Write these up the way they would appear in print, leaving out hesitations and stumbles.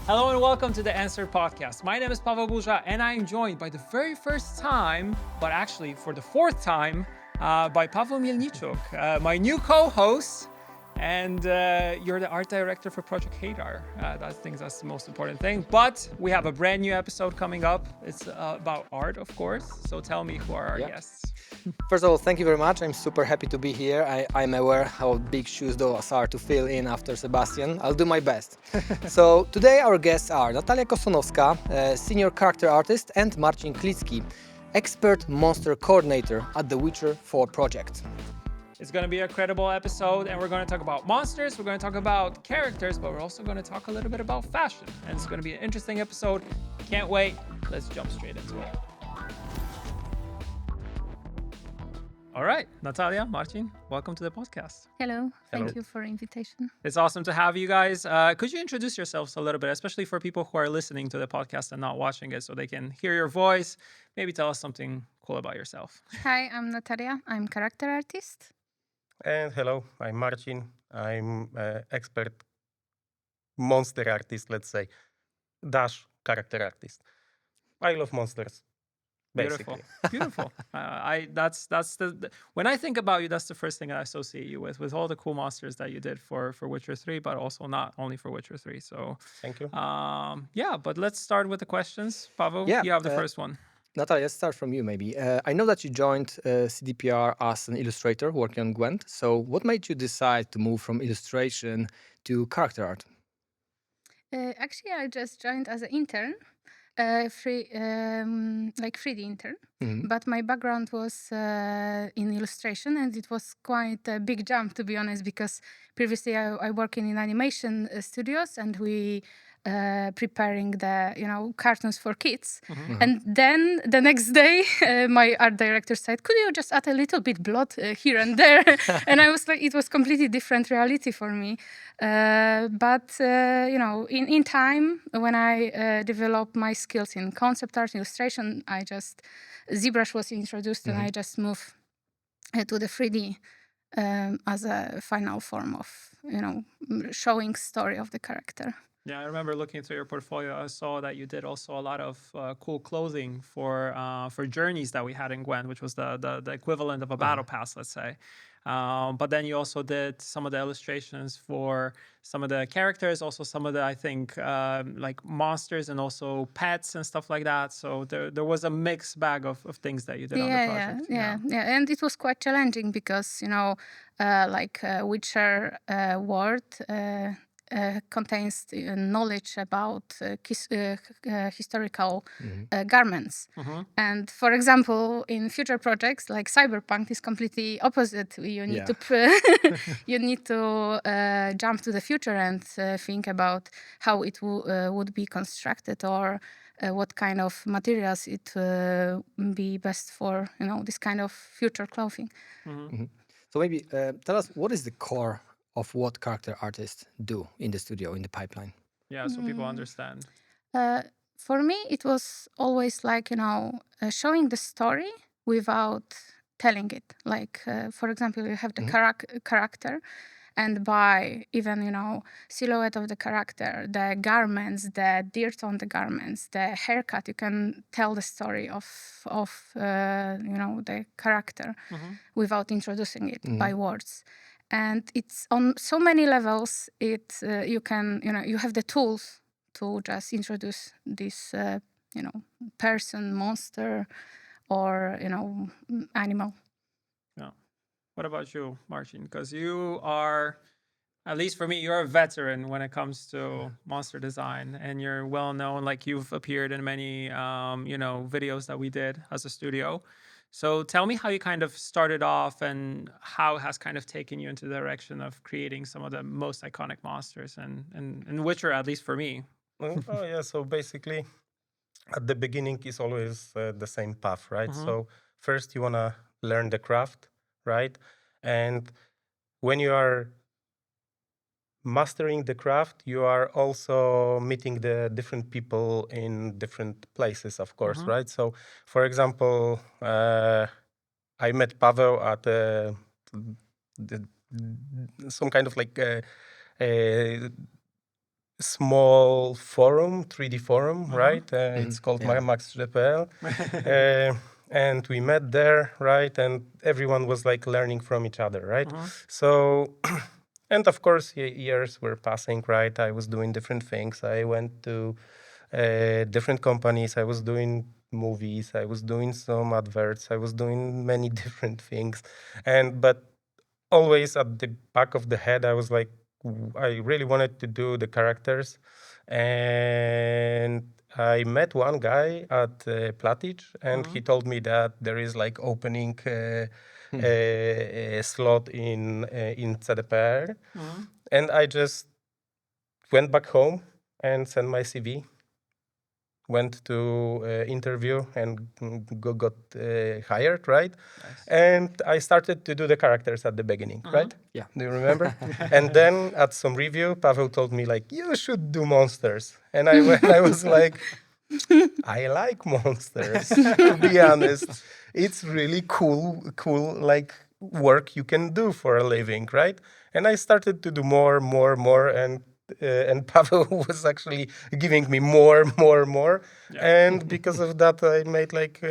Hello and welcome to the AnsweRED podcast. My name is Paweł Burza and I am joined by the very first time, but actually for the fourth time, by Paweł Mielniczuk, my new co-host. And you're the art director for Project Radar. I think that's the most important thing. But we have a brand new episode coming up. It's about art, of course. So tell me, who are our guests? First of all, thank you very much. I'm super happy to be here. I'm aware how big shoes those are to fill in after Sebastian. I'll do my best. So today our guests are Natalia Kosonowska, senior character artist, and Marcin Klicki, expert monster coordinator at the Witcher 4 project. It's going to be a credible episode, and we're going to talk about monsters, we're going to talk about characters, but we're also going to talk a little bit about fashion. And it's going to be an interesting episode. Can't wait. Let's jump straight into it. All right, Natalia, Marcin, welcome to the podcast. Hello, thank you for the invitation. It's awesome to have you guys. Could you introduce yourselves a little bit, especially for people who are listening to the podcast and not watching it, so they can hear your voice? Maybe tell us something cool about yourself. Hi, I'm Natalia. I'm character artist. And hello, I'm Marcin. I'm expert monster artist, let's say, dash character artist. I love monsters, basically. Beautiful. That's the when I think about you, that's the first thing I associate you with all the cool monsters that you did for Witcher 3, but also not only for Witcher 3. So Thank you. But let's start with the questions. Paweł, you have the first one. Natalia, let's start from you maybe. I know that you joined CDPR as an illustrator working on Gwent. So what made you decide to move from illustration to character art? Actually, I just joined as an intern, like 3D intern. Mhm. But my background was in illustration, and it was quite a big jump, to be honest, because previously I worked in animation studios, and we preparing the cartoons for kids. And then the next day my art director said, could you just add a little bit blood here and there? And I was like, it was completely different reality for me. But in time, when I developed my skills in concept art, illustration, ZBrush was introduced, and I just moved to the 3D as a final form of showing story of the character. Yeah, I remember looking through your portfolio. I saw that you did also a lot of cool clothing for journeys that we had in Gwent, which was the equivalent of a battle pass, let's say. But then you also did some of the illustrations for some of the characters, also some of the, I think, like monsters and also pets and stuff like that. So there was a mixed bag of things that you did on the project. Yeah. And it was quite challenging because, Witcher world contains knowledge about historical garments. And for example, in future projects like Cyberpunk is completely opposite. You need to jump to the future and think about how it would be constructed, or what kind of materials it be best for this kind of future clothing. So maybe tell us, what is the core of what character artists do in the studio, in the pipeline? Yeah, so people understand. For me, it was always like, showing the story without telling it. Like, for example, you have the character, and by even, silhouette of the character, the garments, the dirt on the garments, the haircut, you can tell the story of the character without introducing it by words. And it's on so many levels. You have the tools to just introduce this, person, monster, or animal. Yeah. What about you, Marcin? Because you are, at least for me, you're a veteran when it comes to monster design, and you're well known. Like, you've appeared in many, videos that we did as a studio. So tell me how you kind of started off and how it has kind of taken you into the direction of creating some of the most iconic monsters and Witcher, at least for me. So basically, at the beginning is always the same path, right? So first you want to learn the craft, right? And when you are mastering the craft, you are also meeting the different people in different places, of course, right? So, for example, I met Paweł at some kind of like small forum, 3D forum, right? It's called Yeah. Max3D.pl. And we met there, right? And everyone was like learning from each other, right? So, and of course, years were passing, right? I was doing different things. I went to different companies. I was doing movies. I was doing some adverts. I was doing many different things. But always at the back of the head, I was like, I really wanted to do the characters. And I met one guy at Platic, and he told me that there is like opening a slot in CDPR. And I just went back home and sent my CV. Went to interview and got hired, right? Nice. And I started to do the characters at the beginning, right? Yeah. Do you remember? And then at some review, Pavel told me like, you should do monsters. And I went, I was like, I like monsters, to be honest. It's really cool like work you can do for a living, right? And I started to do more, and Pavel was actually giving me more. And because of that, I made like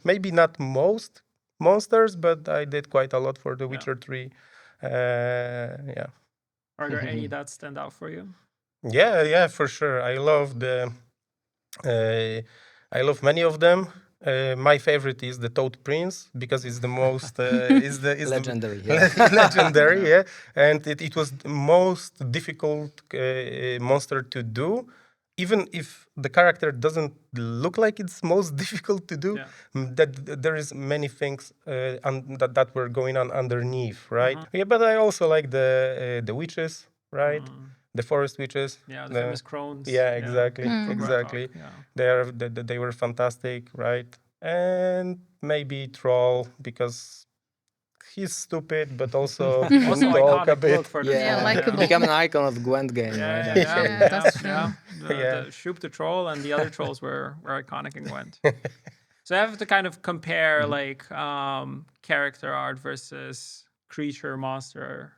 maybe not most monsters, but I did quite a lot for The Witcher 3. Yeah. Are there any that stand out for you? Yeah, for sure. I love many of them. My favorite is the Toad Prince because it's the most Legendary, legendary, yeah. And it was the most difficult monster to do, even if the character doesn't look like it's most difficult to do. That there is many things that were going on underneath, right? Yeah, but I also like the witches, right? The forest witches. Yeah, the famous crones. Yeah, exactly, from exactly. Ragnarok, They were fantastic, right? And maybe Troll because he's stupid, but also he Also can talk a iconic bit. look for the Yeah, troll, likable. Become an icon of Gwent game, Yeah, right? Yeah, that's true. The Shoop the troll and the other trolls were iconic in Gwent. So I have to kind of compare like character art versus creature monster,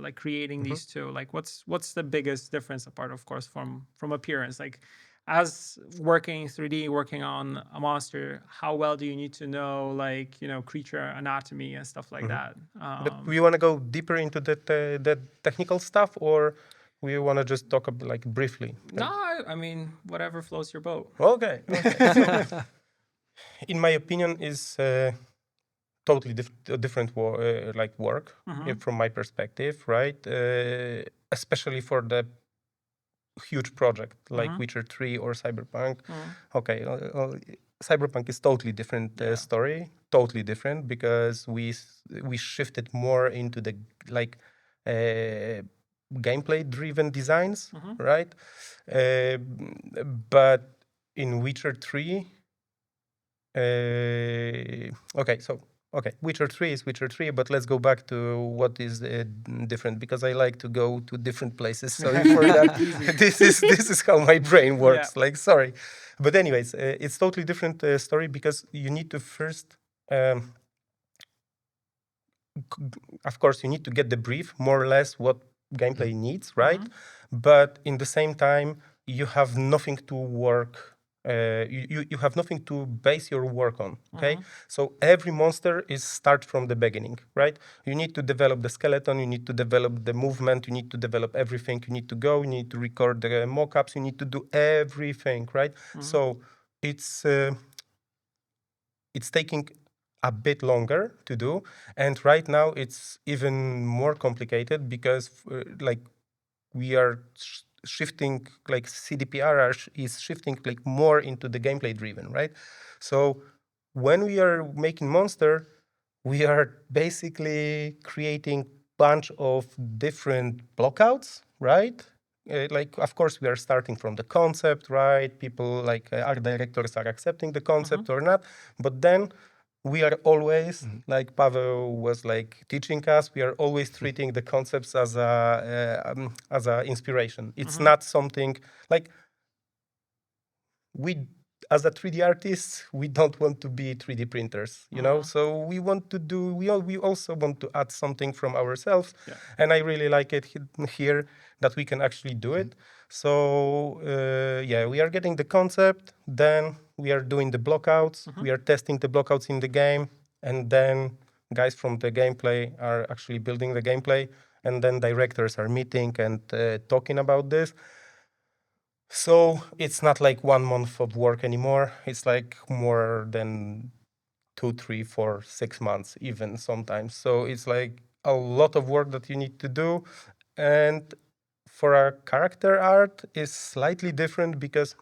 like creating these two. Like what's the biggest difference apart, of course, from appearance? Like as working 3D, working on a monster, how well do you need to know like, creature anatomy and stuff like that? But we want to go deeper into the technical stuff, or we want to just talk like briefly? No, I mean whatever floats your boat. Okay. So, in my opinion, is totally different work from my perspective, right? Especially for the huge project like Witcher 3 or Cyberpunk. Okay, Cyberpunk is totally different story, totally different because we shifted more into the like gameplay driven designs, right? But in Witcher 3, Witcher 3 is Witcher 3, but let's go back to what is different because I like to go to different places. Sorry for that. This is how my brain works. Like, sorry. But anyways, it's totally different story because you need to first, of course, you need to get the brief, more or less what gameplay needs, right? But in the same time, you have nothing to work. You have nothing to base your work on, okay? So every monster is start from the beginning, right? You need to develop the skeleton, you need to develop the movement, you need to develop everything, you need to go, you need to record the mock-ups, you need to do everything, right? So it's taking a bit longer to do, and right now it's even more complicated because like we are shifting, like CDPR is shifting like more into the gameplay driven, right? So when we are making monster, we are basically creating bunch of different blockouts, right? Like, of course, we are starting from the concept, right? People like art directors are accepting the concept or not, but then we are always, like Pavel was like teaching us, we are always treating the concepts as a inspiration. It's not something like we, as a 3D artist, we don't want to be 3D printers, you know. So we want to do. We also want to add something from ourselves, and I really like it here that we can actually do it. So yeah, we are getting the concept, then we are doing the blockouts, we are testing the blockouts in the game, and then guys from the gameplay are actually building the gameplay, and then directors are meeting and talking about this. So it's not like 1 month of work anymore. It's like more than 2, 3, 4, 6 months even sometimes. So it's like a lot of work that you need to do. And for our character art is slightly different because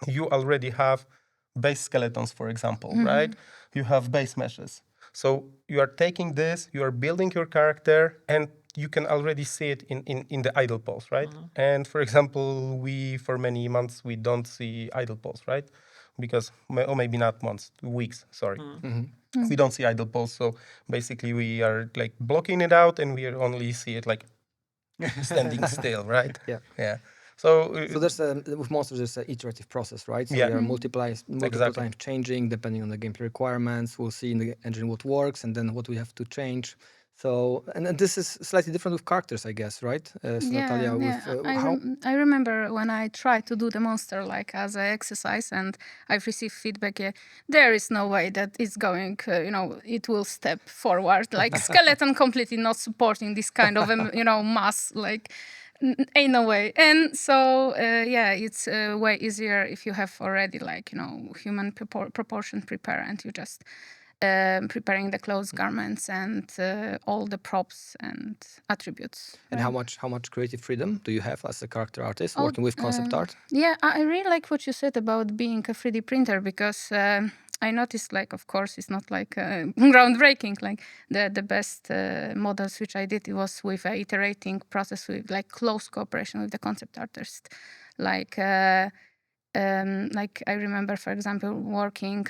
you already have base skeletons, for example, right? You have base meshes. So you are taking this, you are building your character, and you can already see it in the idle pose, right? And for example, for many months, we don't see idle pose, right? Because, or maybe not months, weeks, sorry. We don't see idle pose. So basically we are like blocking it out and we only see it like standing still, right? Yeah. Yeah. So there's with monsters, there's an iterative process, right? So Yeah. we are multiple Exactly. times changing depending on the gameplay requirements. We'll see in the engine what works and then what we have to change. So and this is slightly different with characters, I guess, right? So Natalia, with how? I remember when I tried to do the monster like as an exercise, and I've received feedback. There is no way that it's going. It will step forward. Like skeleton completely not supporting this kind of mass. Like ain't no way. And so it's way easier if you have already like human proportion prepared, and you just preparing the clothes, garments, and all the props and attributes. And how much creative freedom do you have as a character artist working with concept art? Yeah, I really like what you said about being a 3D printer, because I noticed, like, of course, it's not like groundbreaking. Like the best models which I did, it was with an iterating process with like close cooperation with the concept artist. Like I remember, for example, working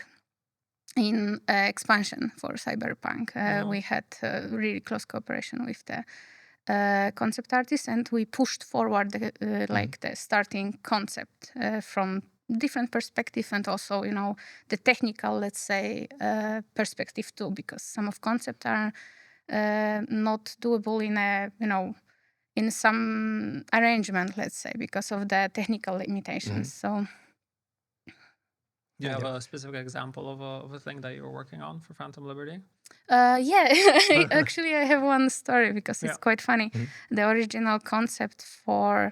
in expansion for Cyberpunk. We had really close cooperation with the concept artist, and we pushed forward the starting concept from different perspective, and also the technical, let's say, perspective too, because some of concept are not doable in a in some arrangement, let's say, because of the technical limitations. So Do you have a specific example of a thing that you were working on for Phantom Liberty? Actually, I have one story because it's quite funny. The original concept for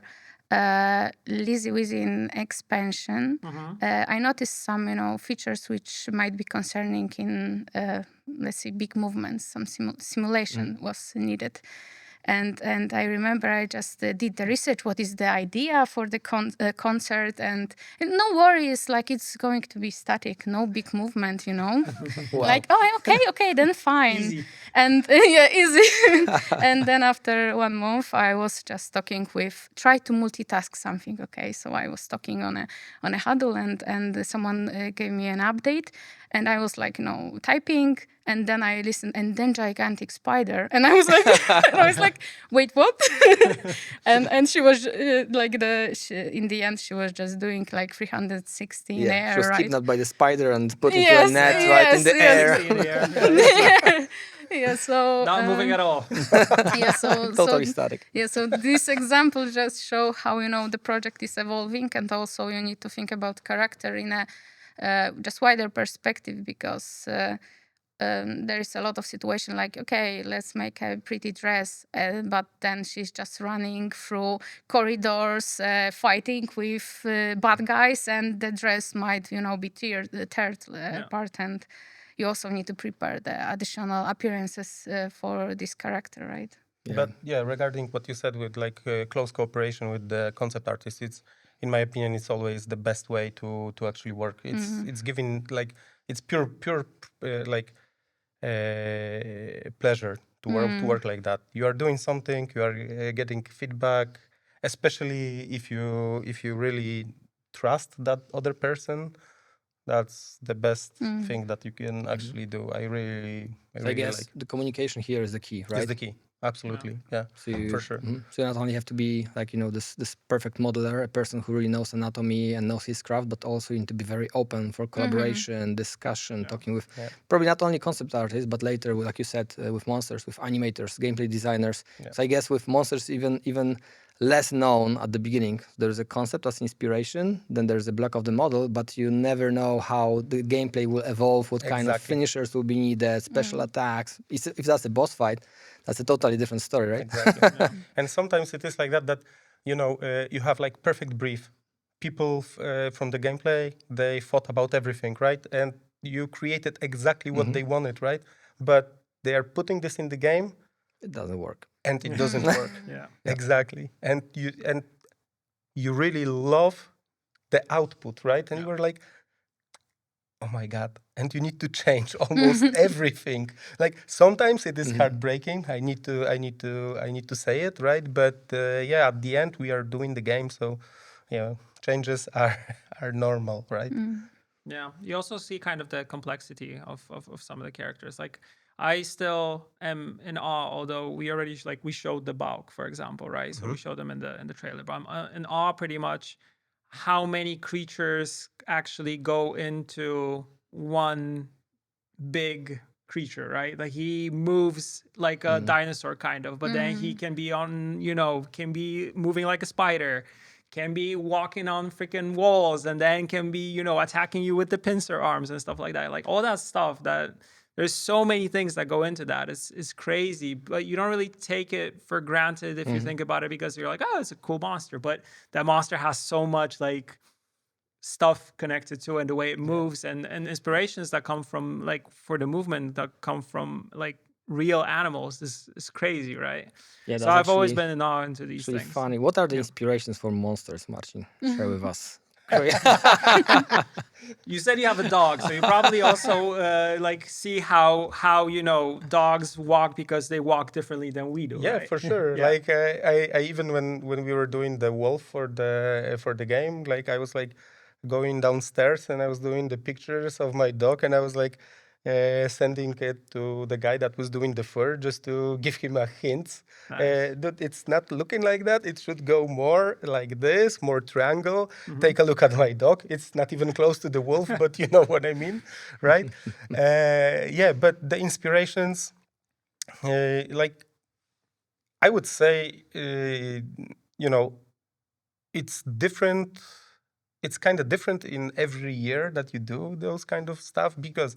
Lizzie Within expansion, I noticed some features which might be concerning in let's say big movements. Some simulation was needed. And I remember I just did the research. What is the idea for the concert? And no worries, like it's going to be static, no big movement, Wow. Like, oh, okay, then fine. Easy. And easy. And then after 1 month, I was just talking try to multitask something. Okay, so I was talking on a huddle, and someone gave me an update, and I was like, typing. And then I listened, and then gigantic spider, and I was like, wait, what? and she was in the end, she was just doing like 360 in air, she was right? kidnapped by the spider and put into a net right in the air. Yeah, so Not moving at all. Yeah, so Totally static. Yeah, so this example just show how the project is evolving, and also you need to think about character in a just wider perspective, because there is a lot of situation like, okay, let's make a pretty dress, but then she's just running through corridors, fighting with bad guys, and the dress might be teared apart, and you also need to prepare the additional appearances for this character, right? Yeah. But yeah, regarding what you said with like close cooperation with the concept artist, it's, in my opinion, it's always the best way to actually work. It's giving like, it's pure like pleasure to work like that. You are doing something, you are getting feedback, especially if you really trust that other person. That's the best thing that you can actually do. I really guess like. the communication here is the key, right? Is the key. Absolutely, yeah, So you, for sure. So you not only have to be like this perfect modeler, a person who really knows anatomy and knows his craft, but also you need to be very open for collaboration, discussion, talking with probably not only concept artists, but later, like you said, with monsters, with animators, gameplay designers. So I guess with monsters, even less known at the beginning. There's a concept as inspiration, then there's a block of the model, but you never know how the gameplay will evolve, what kind of Exactly. finishers will be needed, special attacks. If that's a boss fight, that's a totally different story, right? Exactly. And sometimes it is like that you know, you have like perfect brief. People from the gameplay, they thought about everything, right? And you created exactly what they wanted, right? But they are putting this in the game It doesn't work. and it doesn't work. Yeah. Exactly. And you really love the output, right? And you were like, oh my God. And you need to change almost everything. Like sometimes it is heartbreaking. I need to say it, right? But yeah, at the end we are doing the game, so yeah, changes are normal, right? Yeah, you also see kind of the complexity of some of the characters. Like I still am in awe, although we already we showed the bulk, for example, right? So we showed them in the trailer, but I'm in awe pretty much how many creatures actually go into one big creature, right? Like he moves like a dinosaur kind of, but then he can be on, can be moving like a spider, can be walking on freaking walls, and then can be, attacking you with the pincer arms and stuff like that. Like all that stuff that there's so many things that go into that. It's crazy, but you don't really take it for granted if you think about it, because you're like, oh, it's a cool monster. But that monster has so much like stuff connected to it, and the way it moves, and inspirations that come from like for the movement that come from like real animals is crazy, right? Yeah, So that's I've always actually- been in awe into these Really things. funny. What are the inspirations for monsters, Marcin? Share with us. You said you have a dog, so you probably also like see how dogs walk, because they walk differently than we do. Yeah, right? for sure. Yeah. Like I even when we were doing the wolf for the game, like I was like going downstairs and I was doing the pictures of my dog, and I was like sending it to the guy that was doing the fur just to give him a hint Nice. that it's not looking like that. It should go more like this, more triangle. Take a look at my dog. It's not even close to the wolf, but you know what I mean, right? Yeah, but the inspirations, like I would say, it's different. It's kind of different in every year that you do those kind of stuff, because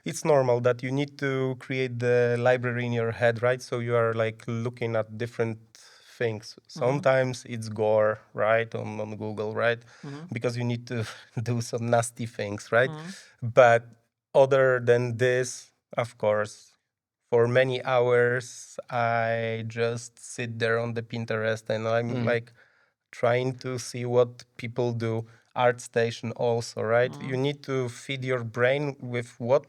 it's normal that you need to create the library in your head, right? So you are like looking at different things. Sometimes it's gore, right, on Google, right? Because you need to do some nasty things, right? But other than this, of course, for many hours, I just sit there on the Pinterest and I'm like trying to see what people do. ArtStation also, right? You need to feed your brain with what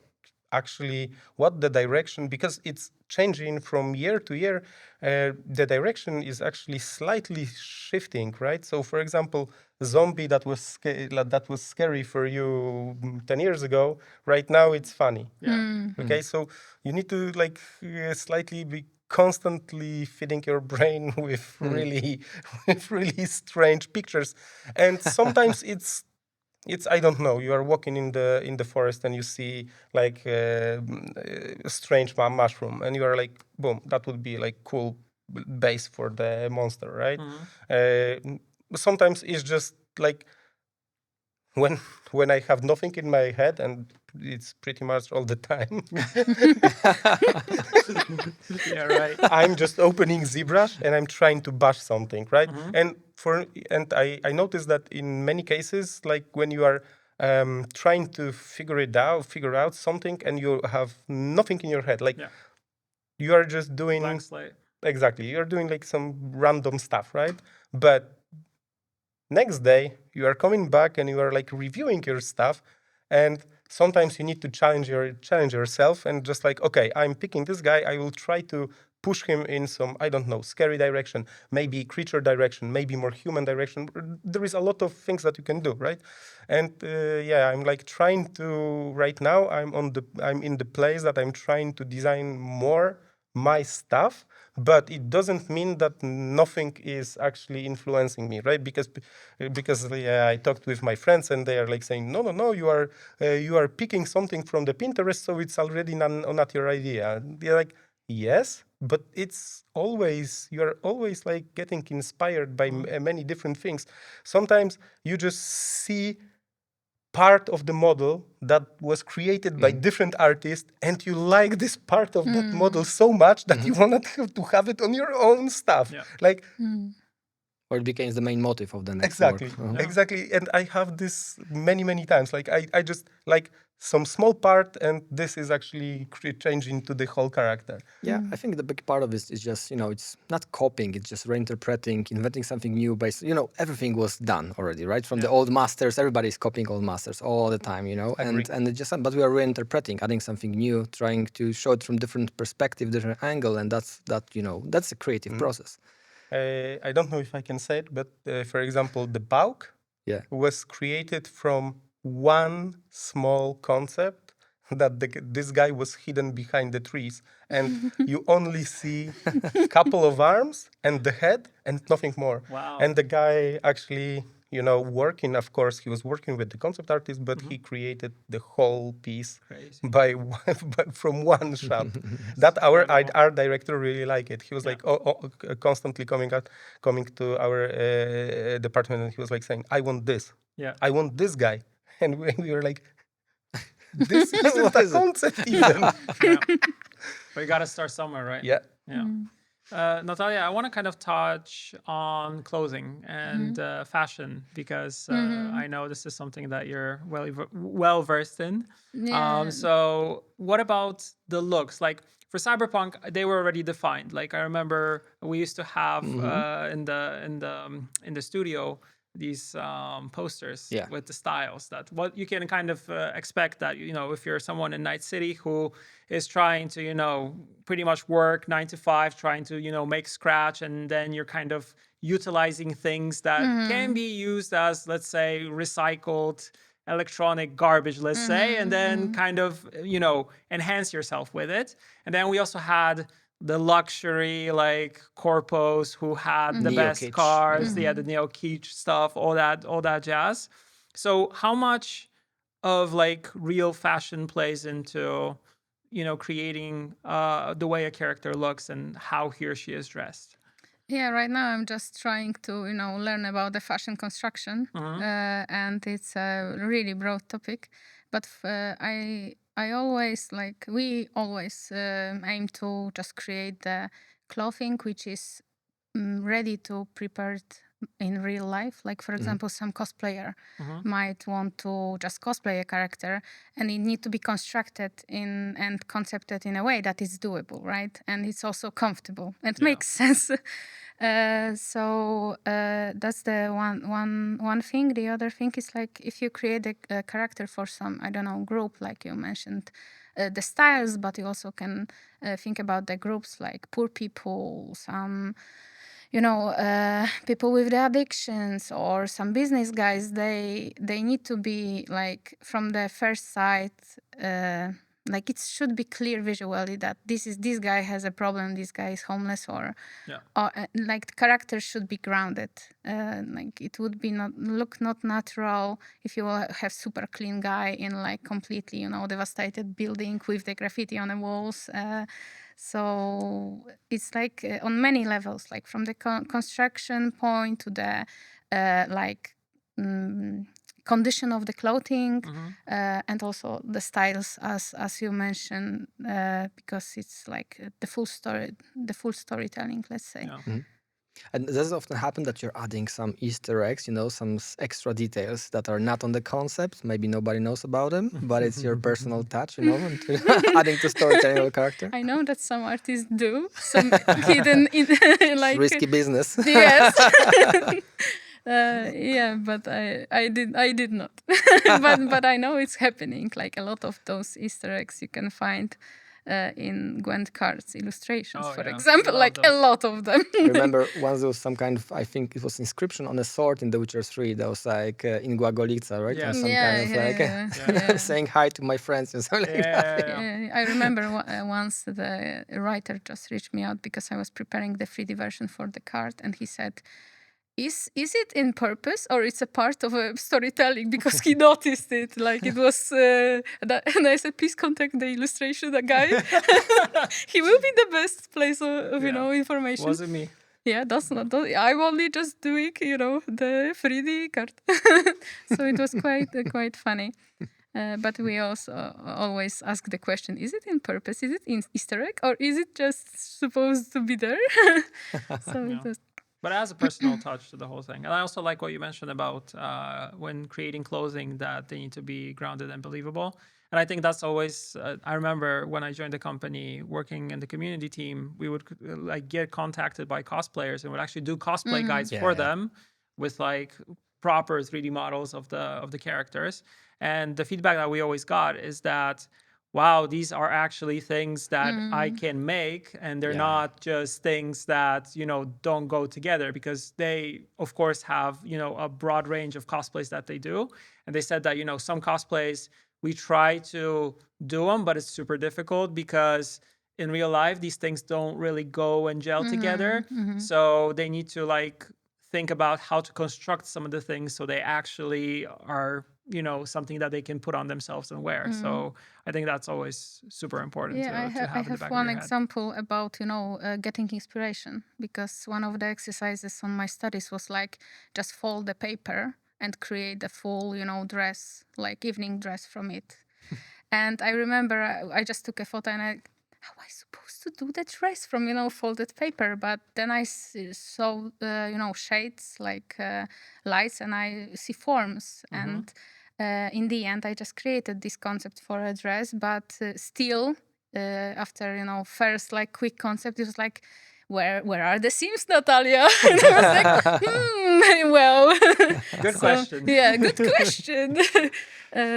the direction, because it's changing from year to year. The direction is actually slightly shifting, right? So, for example, zombie that was scary for you 10 years ago, right now it's funny. Yeah. Okay, so you need to like slightly be constantly feeding your brain with really strange pictures, and sometimes it's I don't know. You are walking in the forest and you see like a strange mushroom, and you are like, boom, that would be like cool base for the monster, right? Sometimes it's just like when I have nothing in my head, and it's pretty much all the time. Yeah, right. I'm just opening ZBrush and I'm trying to bash something, right? And I noticed that in many cases, like when you are trying to figure out something, and you have nothing in your head, like Yeah. you are just doing Blank slate. exactly, you're doing like some random stuff, right? But next day you are coming back and you are like reviewing your stuff, and sometimes you need to challenge yourself and just like, okay, I'm picking this guy, I will try to push him in some, I don't know, scary direction, maybe creature direction, maybe more human direction. There is a lot of things that you can do, right? And yeah, I'm like trying to right now, I'm in the place that I'm trying to design more my stuff, but it doesn't mean that nothing is actually influencing me, right? Because yeah, I talked with my friends and they are like saying, no, you are picking something from the Pinterest, so it's already not your idea. They're like, Yes, but you're always like getting inspired by many different things. Sometimes you just see part of the model that was created by different artists, and you like this part of that model so much that you want to have it on your own stuff. Yeah. Like Or it becomes the main motive of the next exactly, work. exactly. And I have this many times. Like I just like some small part, and this is actually changing to the whole character. Yeah, I think the big part of this is just, it's not copying, it's just reinterpreting, inventing something new based, everything was done already, right? From the old masters, everybody's copying old masters all the time, Agree. and it just, but we are reinterpreting, adding something new, trying to show it from different perspective, different angle, and that's a creative process. I don't know if I can say it, but for example, the Bauk Yeah. was created from one small concept that this guy was hidden behind the trees, and you only see a couple of arms and the head and nothing more. Wow. And the guy actually, working, of course, he was working with the concept artist, but he created the whole piece Crazy. from one shot. That our art director really liked it. He was like constantly coming to our department, and he was like saying, "I want this. Yeah. I want this guy." And we were like, "This isn't a concept even." But you got to start somewhere, right? Yeah. Yeah. Natalia, I want to kind of touch on clothing and fashion because I know this is something that you're well versed in. Yeah. So what about the looks? Like for Cyberpunk, they were already defined. Like I remember we used to have in the studio these posters with the styles that what you can kind of expect that if you're someone in Night City who is trying to pretty much work 9 to 5, trying to make scratch, and then you're kind of utilizing things that can be used as, let's say, recycled electronic garbage, let's say, and then kind of enhance yourself with it. And then we also had the luxury like corpos who had the best Neo-kitsch. cars, the neo-kitsch stuff, all that jazz. So how much of like real fashion plays into creating the way a character looks and how he or she is dressed? Yeah, right now I'm just trying to, learn about the fashion construction, and it's a really broad topic. But I always we always aim to just create the clothing which is ready to prepared in real life. Like for example, some cosplayer might want to just cosplay a character, and it need to be constructed and concepted in a way that is doable, right? And it's also comfortable and makes sense. So that's the one thing. The other thing is like if you create a character for some, I don't know, group, like you mentioned, the styles, but you also can think about the groups like poor people, some people with the addictions, or some business guys. They need to be like from the first sight, like it should be clear visually that this guy has a problem, this guy is homeless, or like the character should be grounded. Like it would be not natural if you have super clean guy in like completely devastated building with the graffiti on the walls. So it's like on many levels, like from the construction point to the condition of the clothing, and also the styles, as you mentioned, because it's like the full storytelling, let's say. Yeah. And does it often happen that you're adding some Easter eggs, some extra details that are not on the concept? Maybe nobody knows about them, but it's your personal touch, adding to storytelling of a character? I know that some artists do some hidden like Risky business. Yes. Yeah, but I did not. but I know it's happening. Like a lot of those Easter eggs you can find in Gwent Cards illustrations, for example, like those. a lot of them. I remember once there was some kind of, I think it was inscription on a sword in The Witcher 3 that was like in Guagolica, right? Yeah. And some kind of like saying hi to my friends and something like that. Yeah, I remember once the writer just reached me out because I was preparing the 3D version for the card, and he said, is it in purpose or it's a part of a storytelling? Because he noticed it, like it was, and I said, please contact the illustration guy. He will be the best place of information. Wasn't me. Yeah, that's not. I'm only just doing, the 3D card. So it was quite funny. But we also always ask the question: is it in purpose? Is it in Easter egg, or is it just supposed to be there? So it was. But it has a personal touch to the whole thing. And I also like what you mentioned about when creating clothing, that they need to be grounded and believable. And I think that's always, I remember when I joined the company working in the community team, we would like get contacted by cosplayers and would actually do cosplay guides for them with like proper 3D models of the characters. And the feedback that we always got is that, wow, these are actually things that I can make, and they're not just things that, don't go together, because they, of course, have, a broad range of cosplays that they do. And they said that, some cosplays, we try to do them, but it's super difficult because in real life, these things don't really go and gel together. So they need to like think about how to construct some of the things so they actually are, something that they can put on themselves and wear. So I think that's always super important to have in the back I of have your one head. example about, getting inspiration, because one of the exercises on my studies was like just fold the paper and create a full, dress, like evening dress from it. And I remember I just took a photo and how am I supposed to do the dress from, folded paper? But then I saw, shades, like lights, and I see forms. And in the end, I just created this concept for a dress. But still, after, first, like, quick concept, it was like, where are the seams, Natalia? And I was like, well. Good question. Yeah, good question.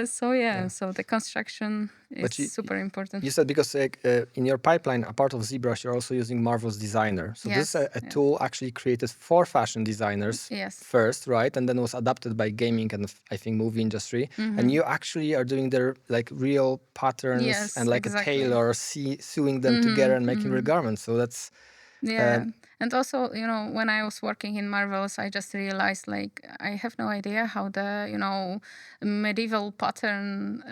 So the construction is super important. You said because in your pipeline, a part of ZBrush, you're also using Marvel's Designer. So this is a tool actually created for fashion designers first, right? And then was adapted by gaming and I think movie industry. And you actually are doing their like real patterns and like a tailor, sewing them together and making real garments. So that's... And also, when I was working in Marvels, I just realized like I have no idea how the medieval pattern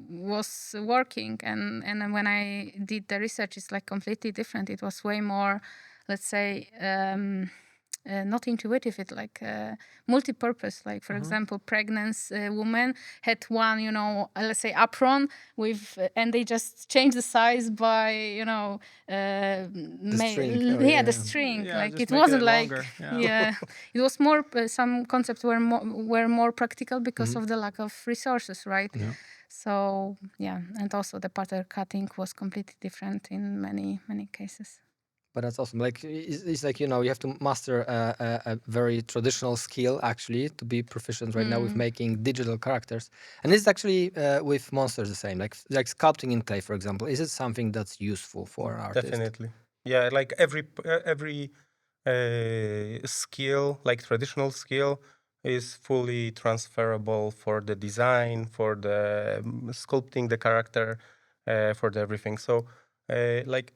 was working, and when I did the research, it's like completely different. It was way more, let's say, not intuitive, it's like multi-purpose. Like, for example, pregnant woman had one, let's say apron with, and they just changed the size by, the string. the string. Yeah, like just it make wasn't it like, longer. it was more, some concepts were more practical because of the lack of resources, right? So, and also the pattern cutting was completely different in many cases. But that's awesome. Like it's like, you have to master a very traditional skill actually to be proficient right now with making digital characters. And it's actually with monsters the same. Like sculpting in clay, for example. Is it something that's useful for artists? Definitely. Yeah, like every skill, like traditional skill, is fully transferable for the design, for the sculpting the character, for the everything. So, like,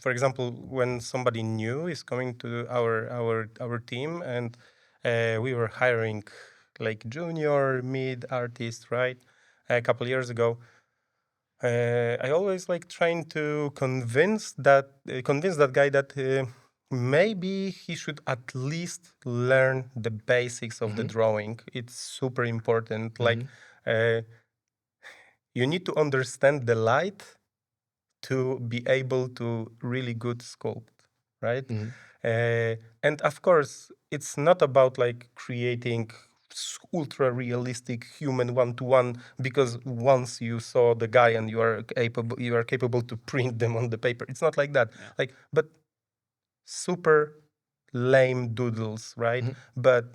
for example, when somebody new is coming to our team, and we were hiring like junior, mid artists, right, a couple years ago. I always like trying to convince that guy that maybe he should at least learn the basics of the drawing. It's super important. Like you need to understand the light to be able to really good sculpt, right? And of course, it's not about like creating ultra realistic human one-to-one, because once you saw the guy and you are capable to print them on the paper. It's not like that. Like, but super lame doodles, right? But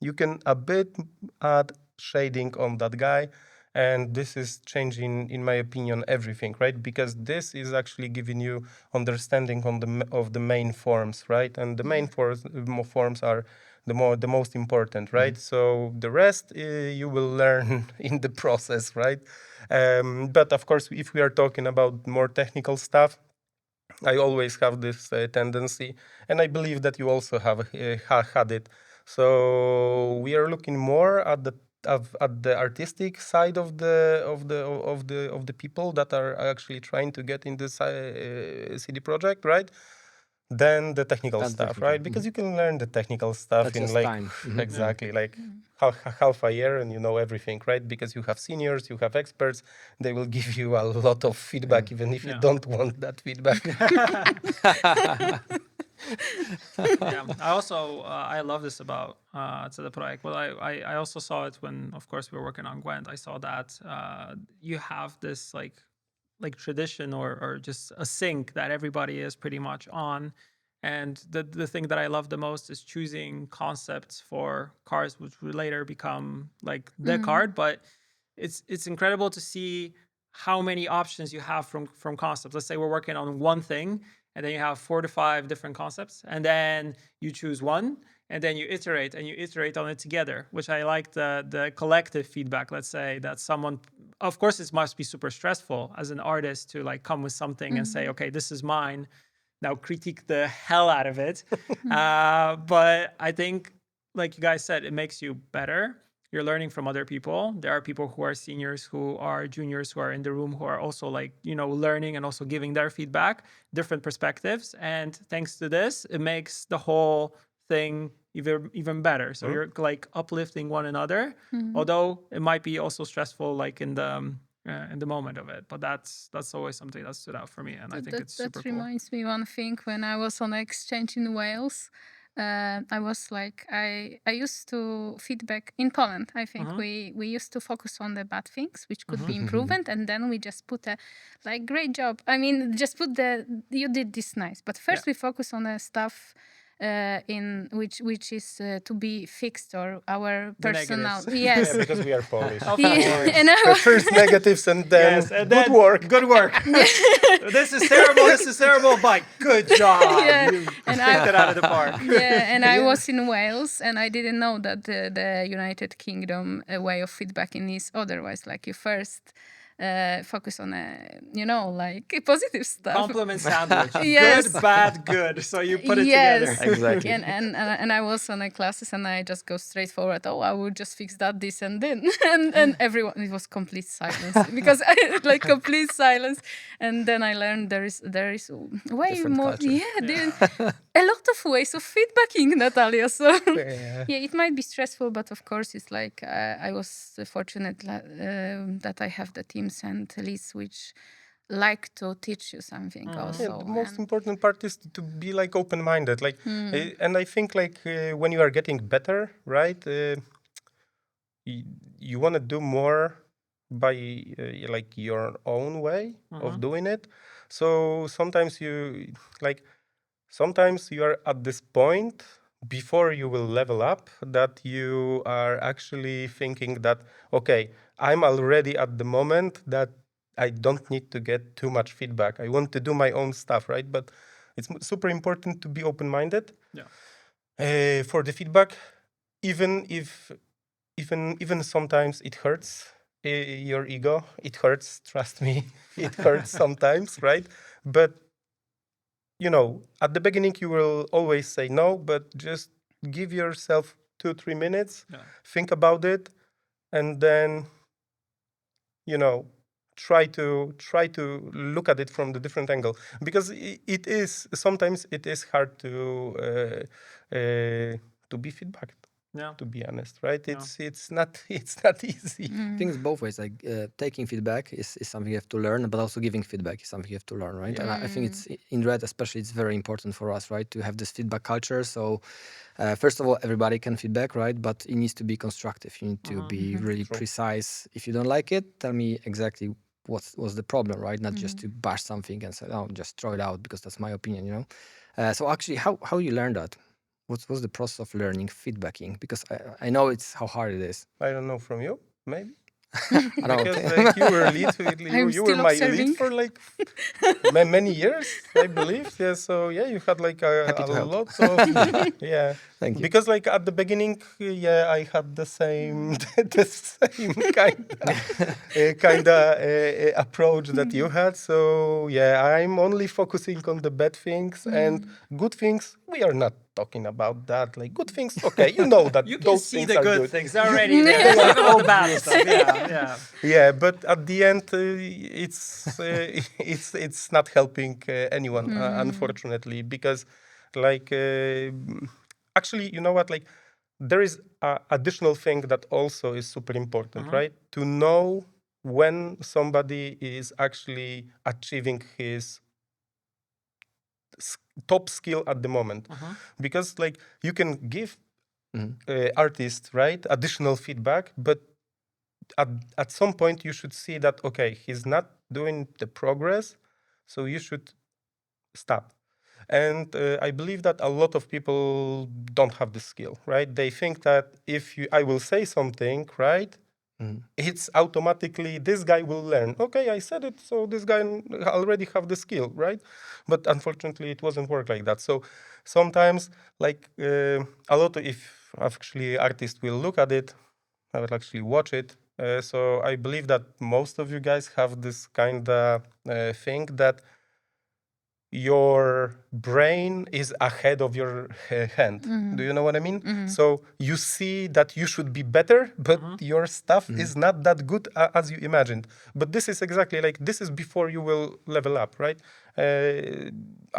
you can a bit add shading on that guy, and this is changing, in my opinion, everything, right? Because this is actually giving you understanding of the main forms, right? And the main forms are the most important, right? So the rest you will learn in the process, right? But of course, if we are talking about more technical stuff, I always have this tendency, and I believe that you also have had it. So we are looking more at the artistic side of the people that are actually trying to get in this CD project, right? Than the technical Than stuff, technical, right? Because you can learn the technical stuff That's in just like time. exactly like half a year, and you know everything, right? Because you have seniors, you have experts. They will give you a lot of feedback, even if you Yeah. don't want that feedback. Yeah, I also I love this about CD Projekt. Well, I also saw it when, of course, we were working on Gwent. I saw that you have this like tradition or just a sync that everybody is pretty much on. And the thing that I love the most is choosing concepts for cars, which will later become like the card. But it's incredible to see how many options you have from concepts. Let's say we're working on one thing, and then you have 4 to 5 different concepts, and then you choose one, and then you iterate on it together, which I like the collective feedback. Let's say that someone, of course, it must be super stressful as an artist to like come with something and say, okay, this is mine. Now critique the hell out of it. But I think, like you guys said, it makes you better. You're learning from other people. There are people who are seniors, who are juniors, who are in the room, who are also like, learning and also giving their feedback, different perspectives. And thanks to this, it makes the whole thing even better. So you're like uplifting one another, although it might be also stressful, like in the moment of it. But that's always something that stood out for me, and I think it's super That cool. reminds me one thing. When I was on exchange in Wales, I was like, I used to feedback in Poland. I think we used to focus on the bad things which could be improved, and then we just put a like great job. I mean, just put you did this nice. But first we focus on the stuff in which is to be fixed, or our The personal. negatives. Yes. Yeah, because we are Polish. Yeah, and I The first negatives and then Yes, and good then work. Good work. This is terrible. This is terrible. But good job. Yeah, You and kicked it out of the park. yeah, and I was in Wales, and I didn't know that the United Kingdom way of feedbacking is otherwise. Like you first focus on like positive stuff. Compliment sandwich. Yes. Good, bad, good. So you put it Yes, together. Exactly. and I was on a classes, and I just go straight forward. Oh, I will just fix that, this, and then, and everyone, it was complete silence because I like complete silence. And then I learned there is way Different more. culture. Yeah, a lot of ways of feedbacking, Natalia. So Yeah. it might be stressful, but of course it's like I was fortunate that I have the teams and leads which like to teach you something also. Yeah, the most and- important part is to be like open-minded, like, and I think like when you are getting better, right? You want to do more by like your own way of doing it. So sometimes you are at this point before you will level up that you are actually thinking that, okay, I'm already at the moment that I don't need to get too much feedback. I want to do my own stuff, right? But it's super important to be open-minded for the feedback, even if even sometimes it hurts your ego. It hurts, trust me. It hurts sometimes, right? But at the beginning you will always say no, but just give yourself 2-3 minutes, think about it, and then try to look at it from the different angle, because it is sometimes it is hard to be feedbacked. Yeah. To be honest, right? It's not easy. I think it's both ways. Like taking feedback is something you have to learn, but also giving feedback is something you have to learn, right? And I think it's in Red, especially, it's very important for us, right, to have this feedback culture. So first of all, everybody can feedback, right? But it needs to be constructive. You need to be really precise. If you don't like it, tell me exactly what's the problem, right? Not just to bash something and say, oh, just throw it out because that's my opinion, So actually, how you learn that? What was the process of learning feedbacking? Because I know it's how hard it is. I don't know, from you, maybe? I don't Because think. like, you were lead, I'm you were still my observing. lead for like many years, I believe. Yeah, so yeah, you had like Happy a to help. lot of yeah. Thank you. Because like at the beginning, yeah, I had the same the same kind of approach that you had. So yeah, I'm only focusing on the bad things and good things. We are not talking about that. Like good things, okay, you know that You can those see things the are good good. things already there. Let's talk about the bad stuff. Yeah, yeah. Yeah, but at the end, it's not helping anyone, unfortunately, because like actually, you know what? Like there is a additional thing that also is super important, right? To know when somebody is actually achieving his top skill at the moment, because like you can give artists, right, additional feedback, but at some point you should see that okay, he's not doing the progress, so you should stop. And I believe that a lot of people don't have the skill, right? They think that if I will say something, right, it's automatically this guy will learn. Okay, I said it, so this guy already have the skill, right? But unfortunately, it wasn't work like that. So sometimes, like a lot of, if actually artists will look at it, I will actually watch it. So I believe that most of you guys have this kind of thing that your brain is ahead of your hand. Do you know what I mean? So you see that you should be better, but your stuff is not that good as you imagined. But this is exactly like this is before you will level up, right? A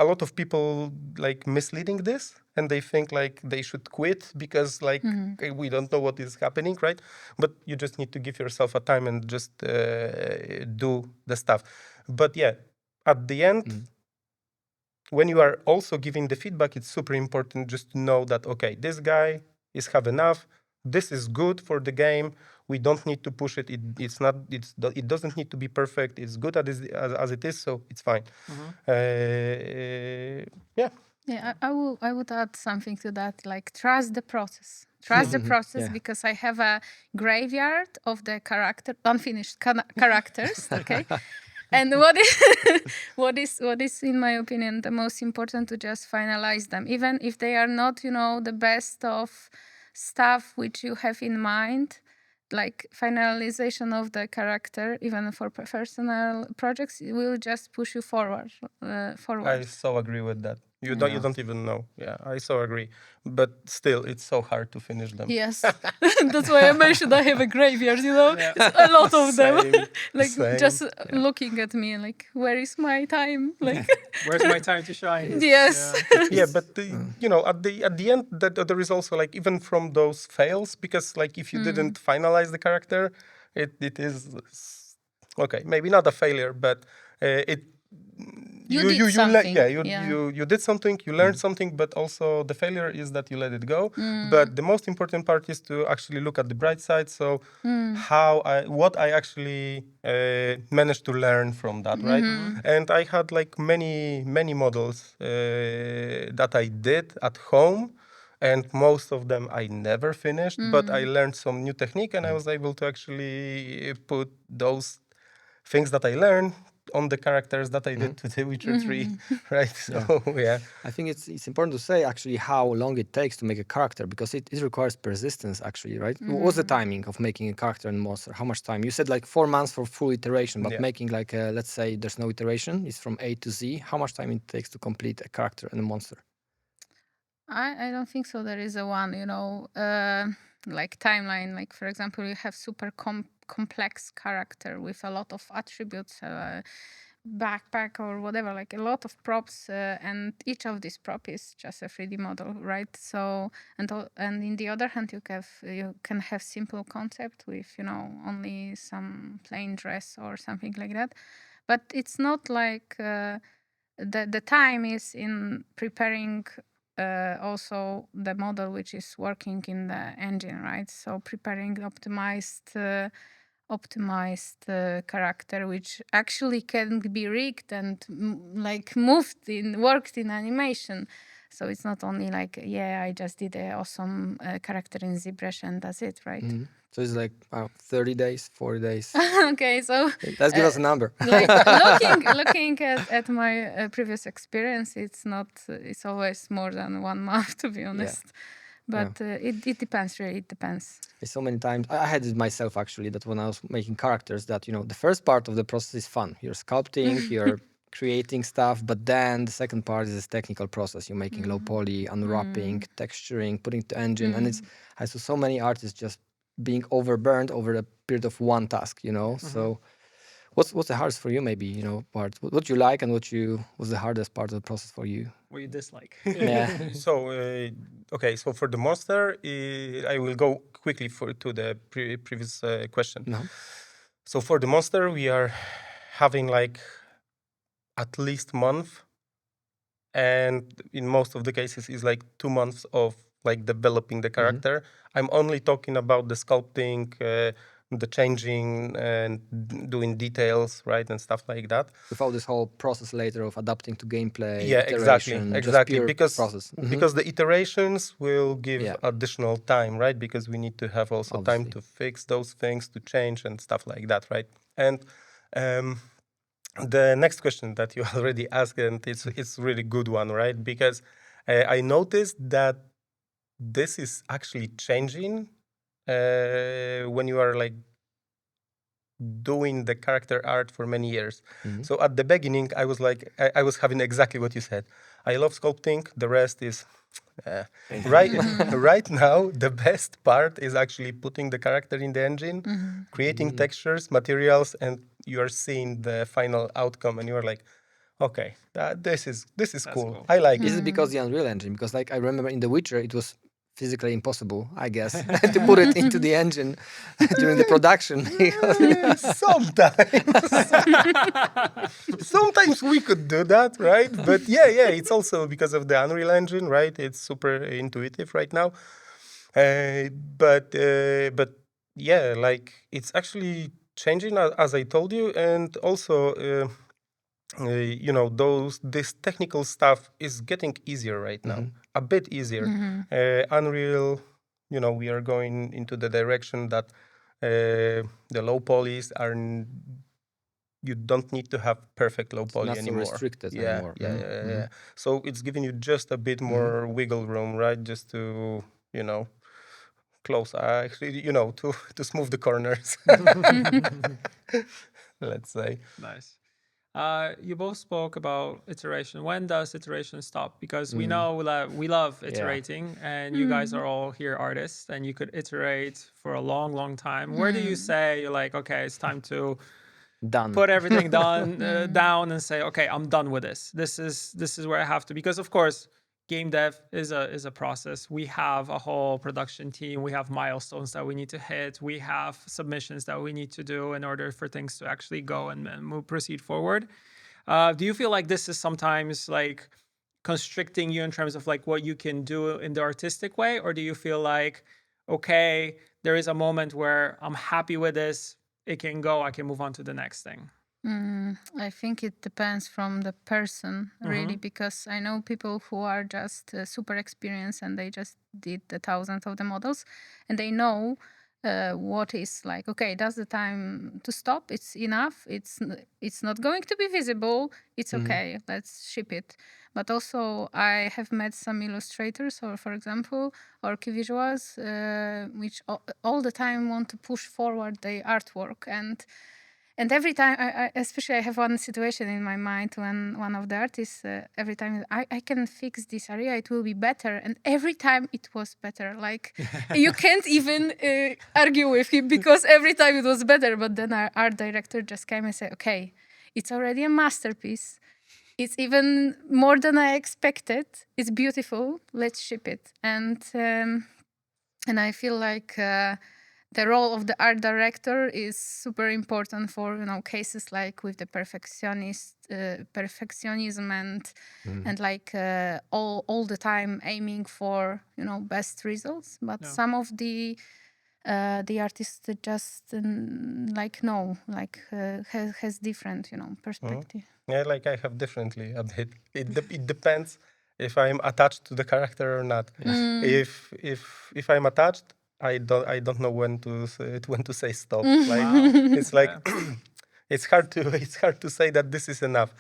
lot of people like misleading this, and they think like they should quit because like okay, we don't know what is happening, right? But you just need to give yourself a time and just do the stuff. But yeah, at the end, when you are also giving the feedback, it's super important just to know that, okay, this guy is have enough. This is good for the game. We don't need to push it. It doesn't need to be perfect. It's good as it is, so it's fine. Yeah. Yeah, I would add something to that, like trust the process. Trust the process, Yeah. because I have a graveyard of the unfinished characters. Okay, and what is in my opinion the most important, to just finalize them, even if they are not, the best of stuff which you have in mind. Like finalization of the character, even for personal projects, it will just push you forward. I so agree with that. You don't even know. Yeah, I so agree. But still, it's so hard to finish them. Yes, that's why I mentioned I have a graveyard. It's a lot of them. Same, Like same. just looking at me, like, where is my time? Like, Where's my time to shine? yes. Yeah, but at the end, that there is also like even from those fails, because like if you didn't finalize the character, it is okay, maybe not a failure, but it You did something. you did something, you learned something, but also the failure is that you let it go. But the most important part is to actually look at the bright side. So what I actually managed to learn from that, right? And I had like many models that I did at home. And most of them I never finished, but I learned some new technique, and I was able to actually put those things that I learned on the characters that I did to The Witcher 3, right? So, yeah. I think it's important to say actually how long it takes to make a character, because it requires persistence actually, right? What's the timing of making a character in Monster? How much time? You said like 4 months for full iteration, but Yeah. making like let's say there's no iteration, it's from A to Z. How much time it takes to complete a character in a Monster? I don't think so. There is a one, like timeline. Like, for example, you have super complex character with a lot of attributes, backpack or whatever, like a lot of props, and each of these prop is just a 3D model, right? So, and in the other hand, you can have simple concept with, only some plain dress or something like that. But it's not like the time is in preparing also the model which is working in the engine, right? So preparing optimized character which actually can be rigged and worked in animation. So it's not only like, yeah, I just did an awesome character in ZBrush and that's it, right? So it's like 30 days, 40 days. Okay, so Let's give us a number. like looking at my previous experience, it's always more than 1 month, to be honest. But it depends, really. It depends. So many times I had it myself actually, that when I was making characters, that the first part of the process is fun. You're sculpting, you're creating stuff, but then the second part is this technical process. You're making low poly, unwrapping, texturing, putting the engine, and I saw so many artists just being overburned over a period of one task. So what's the hardest for you, maybe, part? What you like and what's the hardest part of the process for you? What you dislike? Yeah. So, okay, so for the monster, I will go quickly to the previous question. No. So for the monster, we are having like at least month, and in most of the cases is like 2 months of like developing the character. I'm only talking about the sculpting, the changing and doing details, right, and stuff like that. Without this whole process later of adapting to gameplay, Yeah, iteration, exactly, just pure because process. because the iterations will give Yeah. additional time, right? Because we need to have also time Obviously. to fix those things, to change and stuff like that, right? And the next question that you already asked, and it's really good one, right? Because I noticed that this is actually changing when you are like doing the character art for many years. So at the beginning, I was like, I was having exactly what you said. I love sculpting. The rest is right now. The best part is actually putting the character in the engine, creating textures, materials, and you are seeing the final outcome, and you are like, okay, this is cool. I like Is it. it because the Unreal Engine? Because like I remember in The Witcher, it was physically impossible, I guess, to put it into the engine during the production. Sometimes we could do that, right? But yeah, it's also because of the Unreal Engine, right? It's super intuitive right now. But yeah, like it's actually changing as I told you, and also this technical stuff is getting easier right now, a bit easier. Unreal, we are going into the direction that the low polys are. You don't need to have perfect low poly not so anymore. restricted anymore. Yeah. So it's giving you just a bit more wiggle room, right? Just to, close, actually, to smooth the corners. Let's say. Nice. You both spoke about iteration. When does iteration stop? Because we know that we love iterating, and you guys are all here artists, and you could iterate for a long, long time. Where do you say you're like, okay, it's time to Done. put everything down and say, okay, I'm done with this. This is where I have to. Because of course, game dev is a process. We have a whole production team. We have milestones that we need to hit. We have submissions that we need to do in order for things to actually go and proceed forward. Do you feel like this is sometimes like constricting you in terms of like what you can do in the artistic way? Or do you feel like, okay, there is a moment where I'm happy with this, it can go, I can move on to the next thing? I think it depends from the person, really, because I know people who are just super experienced and they just did the thousands of the models, and they know what is like, okay, that's the time to stop. It's enough. It's not going to be visible. It's okay. Let's ship it. But also, I have met some illustrators, or for example, or key visuals, which all the time want to push forward their artwork. And every time, especially I have one situation in my mind when one of the artists, every time I can fix this area, it will be better. And every time it was better. Like, you can't even argue with him because every time it was better. But then our art director just came and said, okay, it's already a masterpiece. It's even more than I expected. It's beautiful. Let's ship it. And I feel like the role of the art director is super important for cases like with the perfectionism and like all the time aiming for best results. But some of the artists just has different perspective. Yeah, like I have differently a bit. It depends. if I'm attached to the character or not. If I'm attached, I don't know when to say stop. Like Wow. it's like it's hard to say that this is enough.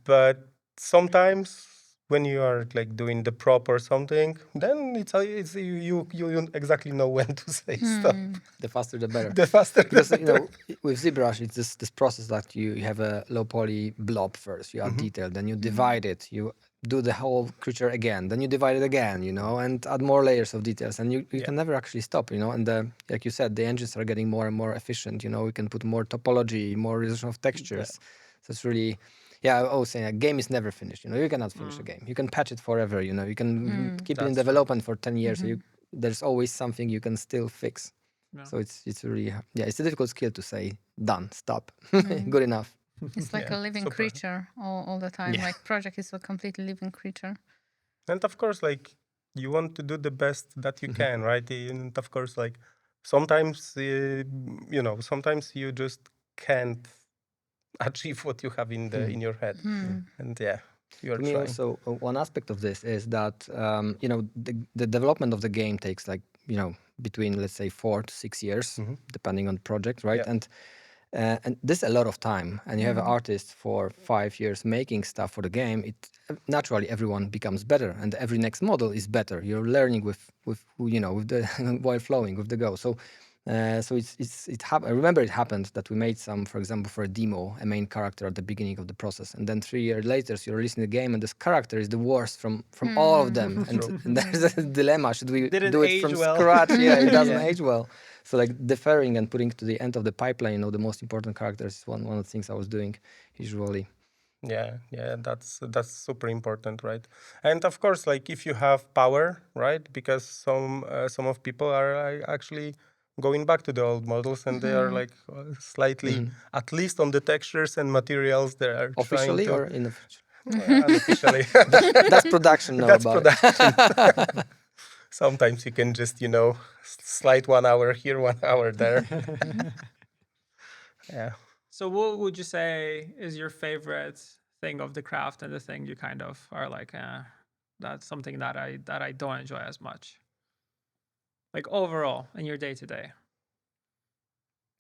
But sometimes when you are like doing the prop or something, then it's you exactly know when to say stop. The faster the better. The faster the Because better. with ZBrush, it's this process that you have a low poly blob first, you add detail, then you divide it, you do the whole creature again, then you divide it again, and add more layers of details, and you can never actually stop, and like you said, the engines are getting more and more efficient, we can put more topology, more resolution of textures. So it's really, I always say a game is never finished, you cannot finish a game. You can patch it forever, you can keep it in That's true. development for 10 years, so there's always something you can still fix. Yeah. So it's really, it's a difficult skill to say, done, stop, good enough. It's like a living super. creature all the time. Like project is a completely living creature. And of course, like you want to do the best that you can, right? And of course, like sometimes, sometimes you just can't achieve what you have in your head, and you're For me, trying. also, one aspect of this is that, the development of the game takes between, let's say, 4 to 6 years, depending on the project, right? Yeah. And this is a lot of time, and you have an artist for 5 years making stuff for the game. It naturally everyone becomes better, and every next model is better. You're learning with the while flowing with the go. So I remember it happened that we made some, for example, for a demo, a main character at the beginning of the process, and then 3 years later, so you're releasing the game, and this character is the worst from all of them, and there's a dilemma: should we Didn't do it age from well. scratch? Yeah, it doesn't Yeah. age well. So like deferring and putting to the end of the pipeline, the most important characters is one of the things I was doing usually. Yeah, that's super important, right? And of course, like if you have power, right? Because some of people are actually going back to the old models, and they are like slightly, at least on the textures and materials, they are Officially trying to, or unofficially? unofficially. That's production know That's about production. Sometimes you can just, slide 1 hour here, 1 hour there. Yeah. So what would you say is your favorite thing of the craft, and the thing you kind of are like, that's something that I don't enjoy as much? Like overall in your day to day.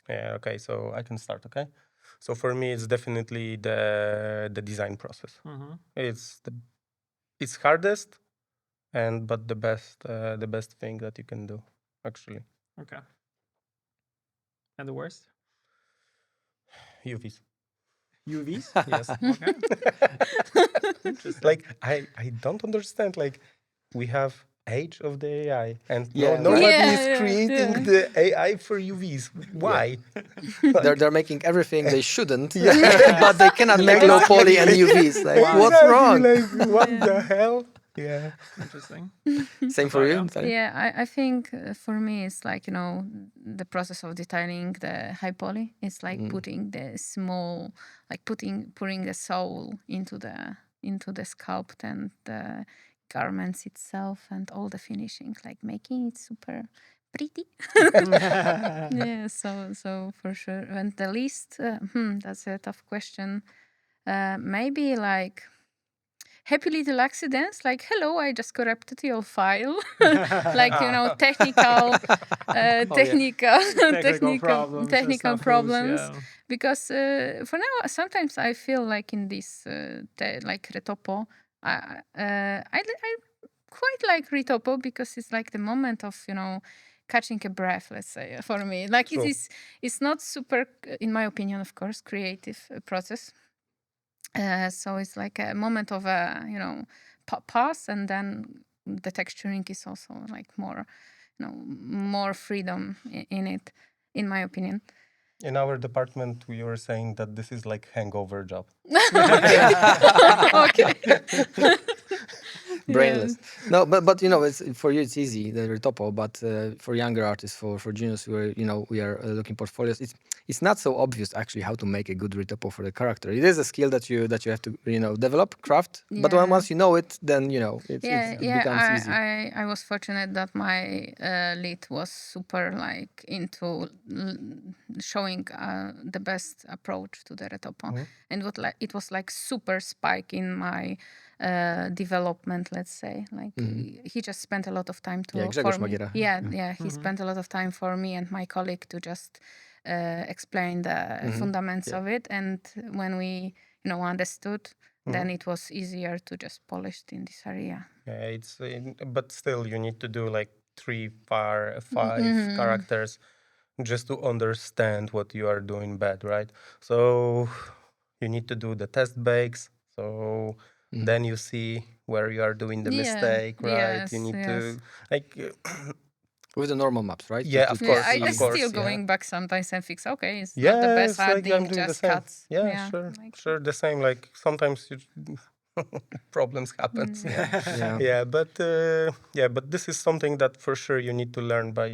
Yeah, okay, so I can start, okay? So for me, it's definitely the design process. It's hardest, but the best thing that you can do, actually. Okay. And the worst? UVs. UVs? Yes. Okay. Interesting. Like I don't understand. Like we have age of the AI, and Yeah, nobody right. is creating the AI for UVs. Why? they're making everything they shouldn't, but they cannot make low poly and UVs. Like, what's Exactly, wrong? Like what the hell? Yeah. Interesting. Same for you? Yeah. Natalia? Yeah, I think for me it's like the process of detailing the high poly. It's like putting the small, like putting the soul into the sculpt and the garments itself and all the finishing, like making it super pretty. Yeah, so for sure. And the least, that's a tough question. Maybe like happy little accidents, like hello, I just corrupted your file, like technical problems. and technical snafus, problems. yeah. Because for now, sometimes I feel like in this like Retopo, I quite like Retopo because it's like the moment of catching a breath, let's say, for me. Like True. it's not super, in my opinion, of course, creative process. So it's like a moment of a pause, and then the texturing is also like more more freedom in it, in my opinion. In our department, we were saying that this is like hangover job. Okay. Brainless. No, but it's for you. It's easy, the Retopo. But for younger artists, for juniors, we are looking portfolios. it's not so obvious actually how to make a good retopo for the character. It is a skill that you have to develop, craft. But once you know it, then it becomes easy. I was fortunate that my lead was super like into showing the best approach to the retopo, and it was like super spike in my development, let's say. Like he just spent a lot of time to Grzegorz for me. Magiera. He spent a lot of time for me and my colleague to just explain the fundamentals of it, and when we understood, then it was easier to just polish in this area. Yeah, but still you need to do like 3, 5 characters just to understand what you are doing bad, right? So you need to do the test bakes, so then you see where you are doing the mistake, right? Yes, you need yes. to like With the normal maps, right? Yeah, of course. I of course, still yeah. going back sometimes and fix. Okay, it's not the best like I'm adding, doing the just same. cuts. Yeah, sure, sure. The same. Like sometimes problems happens. Yeah, but this is something that for sure you need to learn by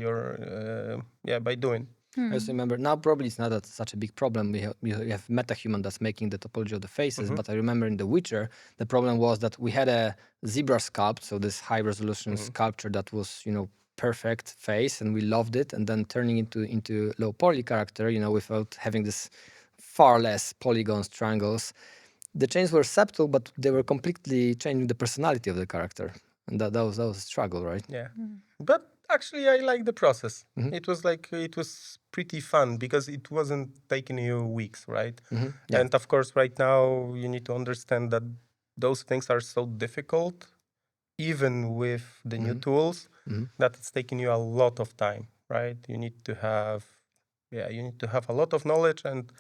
by doing. I just remember now probably it's not such a big problem. We have MetaHuman that's making the topology of the faces, but I remember in The Witcher the problem was that we had a zebra sculpt, so this high resolution sculpture that was perfect face, and we loved it, and then turning into low poly character, without having this far less polygons, triangles. The changes were subtle, but they were completely changing the personality of the character, and that was a struggle, right? Yeah, but actually I like the process. It was pretty fun because it wasn't taking you weeks, right? Yeah. And of course right now you need to understand that those things are so difficult, even with the new tools, that it's taking you a lot of time, right? You need to have a lot of knowledge, and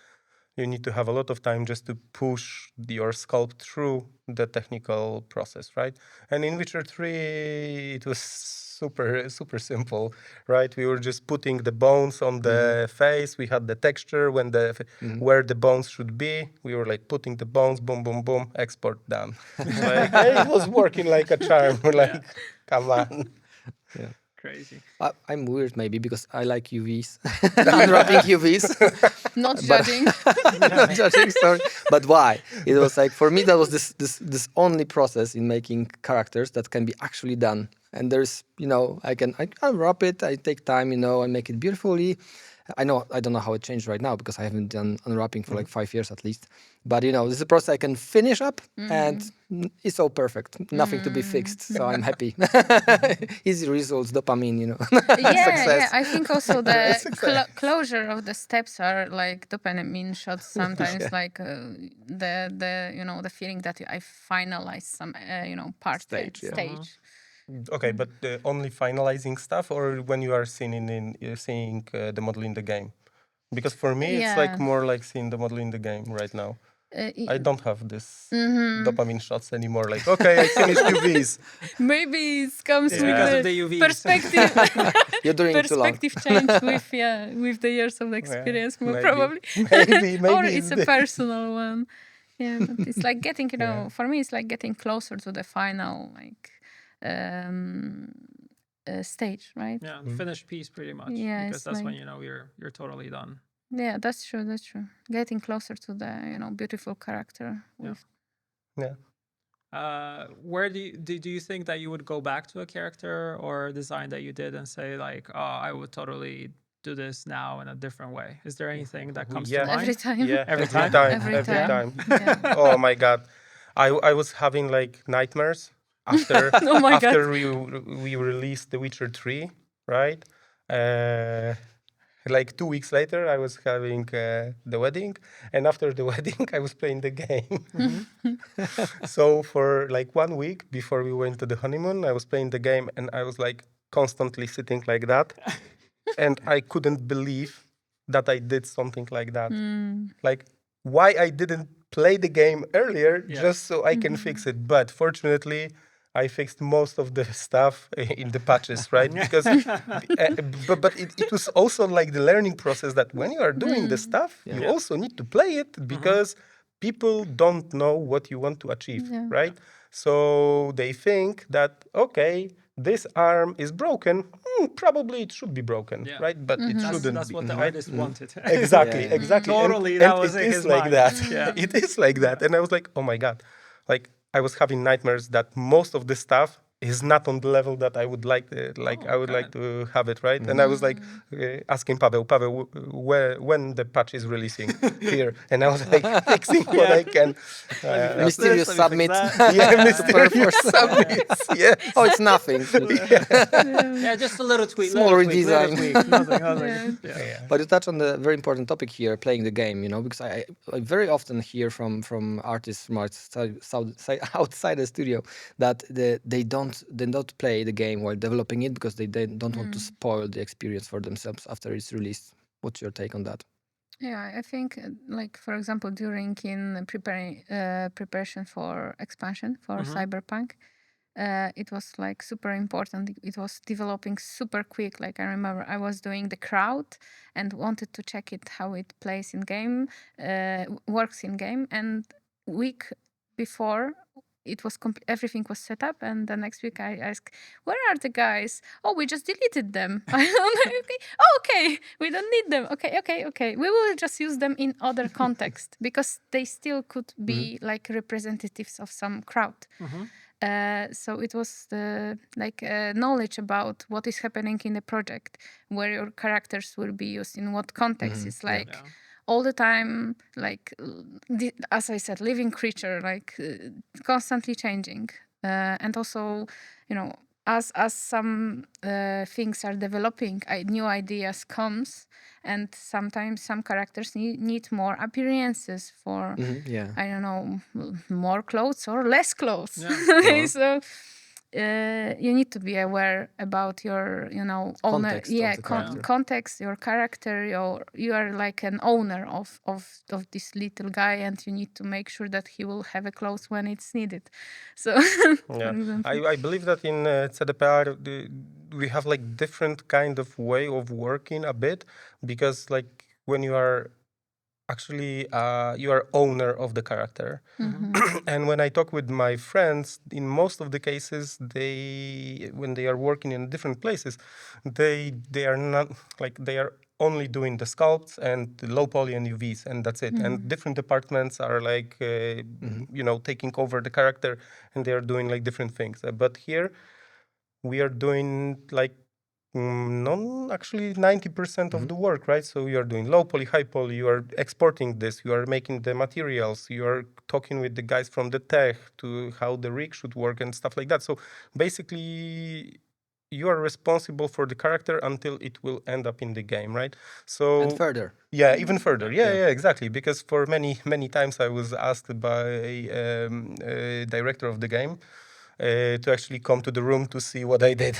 you need to have a lot of time just to push your sculpt through the technical process, right? And in Witcher 3, it was super simple, right? We were just putting the bones on the face. We had the texture where the bones should be. We were like putting the bones, boom, boom, boom, export done. It was working like a charm. Like, come on. Yeah. Crazy. I'm weird maybe because I like UVs, unwrapping UVs. Not judging. Not judging, sorry. But why? It was like, for me, that was this only process in making characters that can be actually done. And there's, I unwrap it, I take time, I make it beautifully. I don't know how it changed right now because I haven't done unwrapping for like 5 years at least. But this is a process I can finish up, and it's all perfect. Nothing to be fixed, so I'm happy. Easy results, dopamine, Yeah, I think also the closure of the steps are like dopamine shots sometimes. Like the feeling that I finalized some part Stage. Okay, but only finalizing stuff, or when you are seeing the model in the game? Because for me, it's like more like seeing the model in the game right now. I don't have this dopamine shots anymore. Like, okay, I finished UVs. Maybe it comes Because of with the UVs. perspective. You're doing it too long. Perspective change with the years of experience, maybe. probably. Maybe Or it's a personal one. Yeah, but it's like getting, for me, it's like getting closer to the final, like, stage, right? Yeah, the finished piece pretty much. Yeah, because it's that's like- when you're totally done. Yeah, that's true. That's true. Getting closer to the beautiful character. Yeah. Where do you think that you would go back to a character or a design that you did and say like, oh, I would totally do this now in a different way? Is there anything that comes to mind? Every time. Yeah, Every every time? time. Yeah. Oh my god, I was having like nightmares after Oh my God. after we released The Witcher 3, right? Like 2 weeks later, I was having the wedding, and after the wedding, I was playing the game. So for like 1 week before we went to the honeymoon, I was playing the game, and I was like constantly sitting like that, and I couldn't believe that I did something like that. Like, why I didn't play the game earlier just so I can fix it. But fortunately, I fixed most of the stuff in the patches, right? Because, but it was also like the learning process that when you are doing the stuff, you also need to play it because people don't know what you want to achieve, right? So they think that, okay, this arm is broken. Probably it should be broken, Yeah. right? But it shouldn't That's be. what the right? artist wanted. Exactly, Yeah, yeah. exactly. Totally, And that was it in is his like mind. that. Yeah. It is like that. And I was like, oh my God. Like, I was having nightmares that most of the stuff is not on the level that I would like, I would like to have it, right? And I was like asking Paweł, when the patch is releasing here? And I was like fixing what I can. Mysterious Let me fix submit. that. Yeah, mysterious submits. Yeah. Oh, it's nothing. Yeah, just a little tweak. Small little tweak, little redesign. tweak, nothing. Yeah. But you touch on the very important topic here, playing the game, because I very often hear from artists from outside the studio that they don't play the game while developing it because they don't want to spoil the experience for themselves after it's released. What's your take on that? Yeah, I think, like for example, during in preparation for expansion for Cyberpunk, it was like super important. It was developing super quick. Like I remember, I was doing the crowd and wanted to check it how it plays in game, works in game, and week before. It was everything was set up, and the next week I asked, "Where are the guys?" "Oh, we just deleted them." Okay. "Oh, okay, we don't need them." Okay. We will just use them in other context because they still could be like representatives of some crowd. So it was the knowledge about what is happening in the project, where your characters will be used in what context. It's like. Yeah. All the time, like as I said, living creature, like constantly changing, and also, as some things are developing, new ideas comes, and sometimes some characters need more appearances for I don't know, more clothes or less clothes. Yeah. So. You need to be aware about your, owner, Context of the character. context, your character. You are like an owner of this little guy, and you need to make sure that he will have a clothes when it's needed. So, Yeah, I believe that in CDPR we have like different kind of way of working a bit because like when you are actually you are owner of the character. And when I talk with my friends, in most of the cases, when they are working in different places, they are not like they are only doing the sculpts and the low poly and UVs, and that's it. And different departments are like taking over the character, and they are doing like different things. But here we are doing like actually 90% of the work, right? So you are doing low poly, high poly, you are exporting this, you are making the materials, you are talking with the guys from the tech to how the rig should work and stuff like that. So basically you are responsible for the character until it will end up in the game, right? So And further. Yeah, even further. Yeah, exactly. Because for many times I was asked by a director of the game to actually come to the room to see what I did.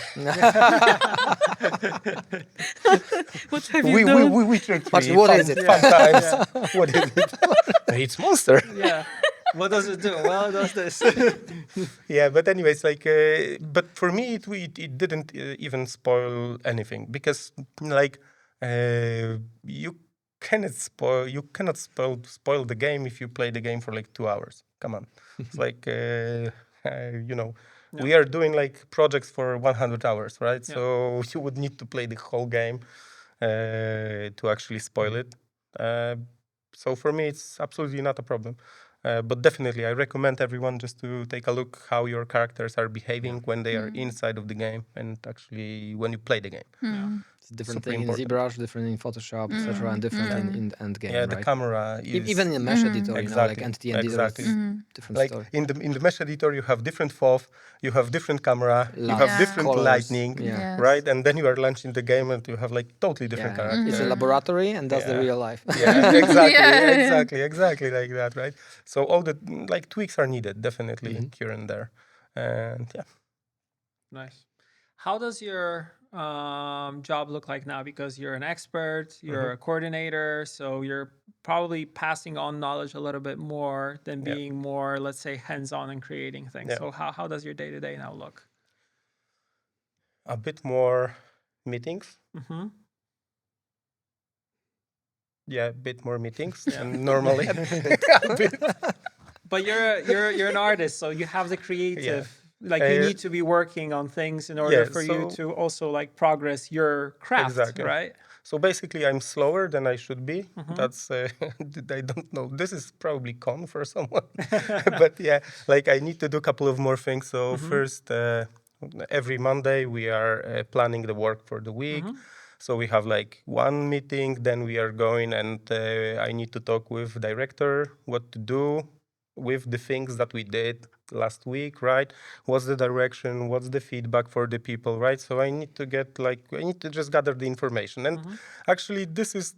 what have you done? We tricked Marcin, what is it? Sometimes. What is it? It's monster. Yeah. What does it do? Well, it does this. Yeah, but anyways, like, but for me, it didn't even spoil anything because, like, you cannot spoil the game if you play the game for like 2 hours. Come on, it's like. We are doing like projects for 100 hours, right? Yeah. So you would need to play the whole game to actually spoil it. So for me, it's absolutely not a problem. But definitely, I recommend everyone just to take a look how your characters are behaving when they are inside of the game and actually when you play the game. It's a different Super thing important. in ZBrush, different in Photoshop, etc., and different in the end game, Yeah, right? the camera is Even in the mesh editor, like Exactly, entity editor, exactly. it's different like story. in the mesh editor, you have different FOV, you have different camera, you have Lights, different colors, lighting, Yes. right? And then you are launching the game and you have like totally different Yeah, characters. it's a laboratory, and that's the Yeah. real life. Yeah, exactly, Yeah. exactly like that, right? So all the like tweaks are needed, definitely here and there, and yeah. Nice. How does your job look like now? Because you're an expert, you're a coordinator, so you're probably passing on knowledge a little bit more than being more, let's say, hands-on and creating things. Yeah. So how does your day-to-day now look? A bit more meetings. Yeah, a bit more meetings than normally. A bit. But you're an artist, so you have the creative Like you need to be working on things in order for you to also like progress your craft, right? So basically, I'm slower than I should be. That's I don't know. This is probably con for someone, but yeah, like I need to do a couple of more things. So first, every Monday we are planning the work for the week. So we have like one meeting, then we are going and I need to talk with director what to do with the things that we did last week, right? What's the direction? What's the feedback for the people, right? So I need to I need to just gather the information. And actually, this is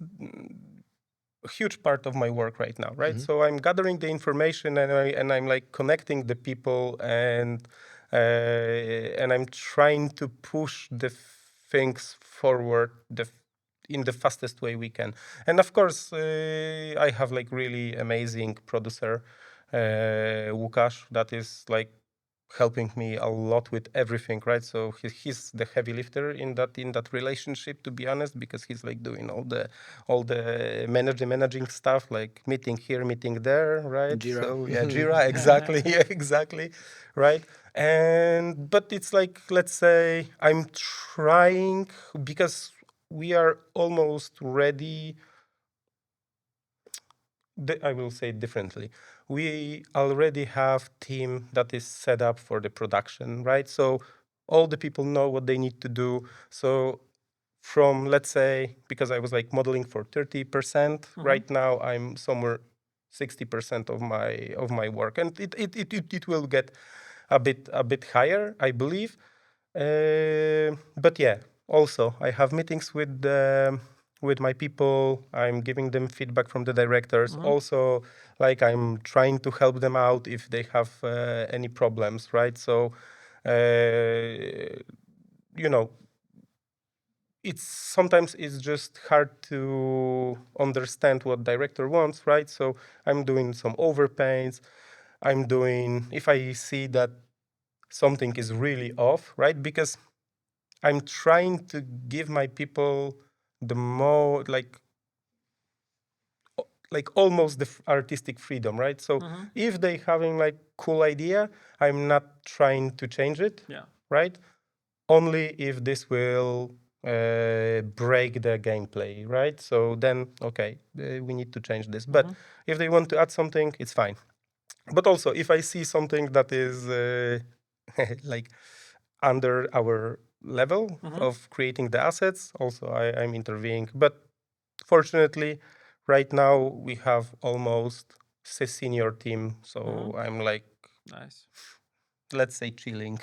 a huge part of my work right now, right? So I'm gathering the information and I'm like connecting the people and I'm trying to push the things forward in the fastest way we can. And of course, I have like really amazing producer, Łukasz, that is like helping me a lot with everything, right? So he's the heavy lifter in that relationship, to be honest, because he's like doing all the managing stuff, like meeting here, meeting there, right? Jira. So yeah, Jira, exactly, yeah, exactly, right? But it's like, let's say I'm trying, because we are almost ready. I will say it differently. We already have team that is set up for the production, right? So all the people know what they need to do. So from, let's say, because I was like modeling for 30%, right now I'm somewhere 60% of my work, and it will get a bit higher, I believe. But yeah, also I have meetings with my people. I'm giving them feedback from the directors. Also, like I'm trying to help them out if they have any problems, right? So, you know, sometimes it's just hard to understand what director wants, right? So I'm doing some overpaints. If I see that something is really off, right? Because I'm trying to give my people the more like almost the artistic freedom, right? So if they having like cool idea, I'm not trying to change it, right? Only if this will break the gameplay, right? So then, okay, we need to change this. But if they want to add something, it's fine. But also, if I see something that is like under our level of creating the assets, also I'm intervening. But fortunately, right now we have almost a senior team, so I'm like, nice. Let's say chilling.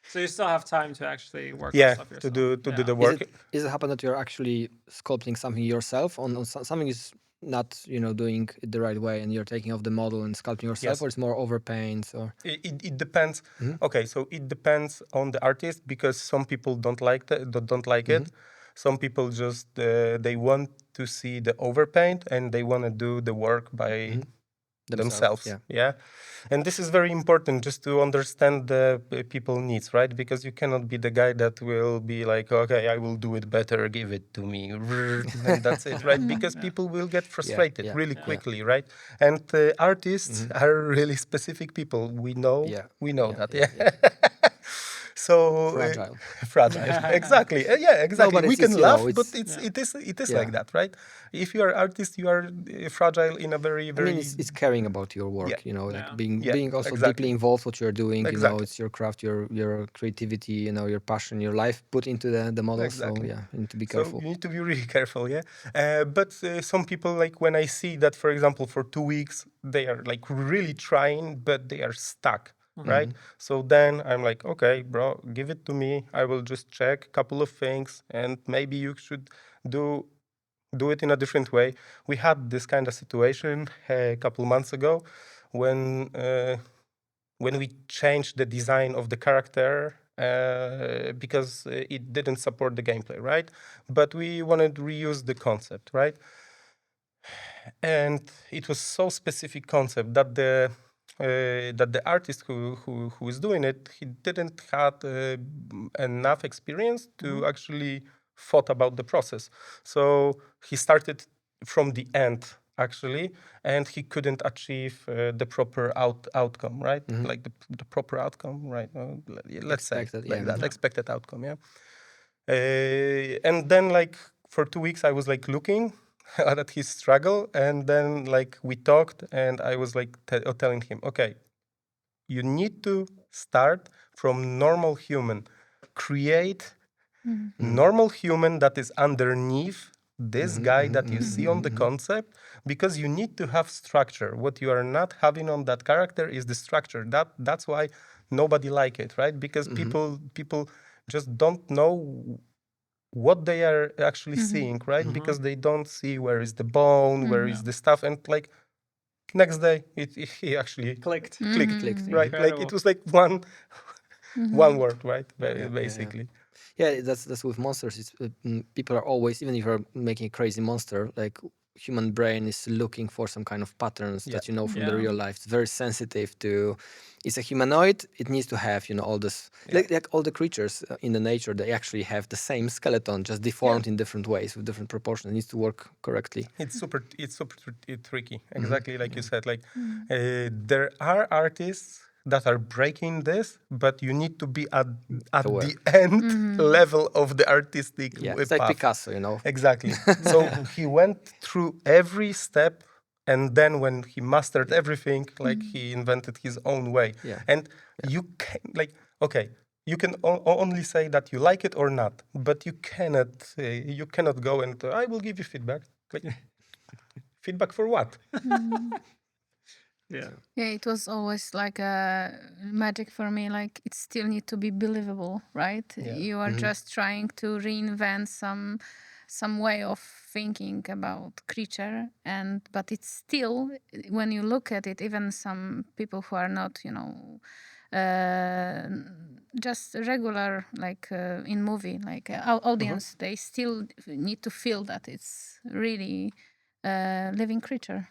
So you still have time to actually work on stuff yourself. to do the work. Is it happen that you're actually sculpting something yourself on something is not doing it the right way, and you're taking off the model and sculpting yourself, or it's more overpaints, or it depends. Okay, so it depends on the artist, because some people don't like it. Some people just they want to see the overpaint and they want to do the work by themselves. Yeah. And this is very important, just to understand the people needs, right? Because you cannot be the guy that will be like, okay, I will do it better, give it to me, and that's it, right? Because people will get frustrated really quickly, right? And artists are really specific people. We know that. So fragile, exactly. Exactly. No, we can laugh, but it is like that, right? If you are artist, you are fragile in a very. I mean, it's caring about your work, like being also deeply involved what you're doing. It's your craft, your creativity, your passion, your life put into the model. Exactly. So you need to be careful. So you need to be really careful, but some people, like when I see that, for example, for 2 weeks they are like really trying, but they are stuck. Right? So then I'm like, okay, bro, give it to me. I will just check a couple of things, and maybe you should do it in a different way. We had this kind of situation a couple months ago when we changed the design of the character because it didn't support the gameplay, right? But we wanted to reuse the concept, right? And it was so specific concept that the artist who is doing it, he didn't have enough experience to actually thought about the process. So he started from the end, actually, and he couldn't achieve the proper outcome, right? Like the proper outcome, right? Let's Expected, say like yeah. that, expected outcome, yeah. And then like for 2 weeks I was like looking at his struggle, and then like we talked, and I was like telling him, okay, you need to start from normal human, create normal human that is underneath this guy that you see on the concept, because you need to have structure. What you are not having on that character is the structure. That's why nobody like it, right? Because people just don't know what they are actually seeing, right? Because they don't see where is the bone, where is the stuff, and like next day he actually Clicked. clicked, right? Like Incredible. it was like one word, right? Basically. Yeah, that's with monsters. It's, people are always, even if you're making a crazy monster, like human brain is looking for some kind of patterns that you know from the Yeah. real life. It's very sensitive to. It's a humanoid. It needs to have all this, like all the creatures in the nature. They actually have the same skeleton, just deformed in different ways with different proportions. It needs to work correctly. It's super tricky. Exactly like you said. Like there are artists that are breaking this, but you need to be at Aware. the end level of the artistic Yeah, it's like path. Picasso, you know. Exactly. So he went through every step, and then when he mastered everything, like he invented his own way. Yeah. And you can, like, okay, you can only say that you like it or not, but you cannot go and I will give you feedback. Like, feedback for what? Yeah. Yeah, it was always like a magic for me. Like it still need to be believable, right? Yeah. You are just trying to reinvent some way of thinking about creature, but it's still, when you look at it, even some people who are not, just regular, like in movie, like audience, they still need to feel that it's really living creature.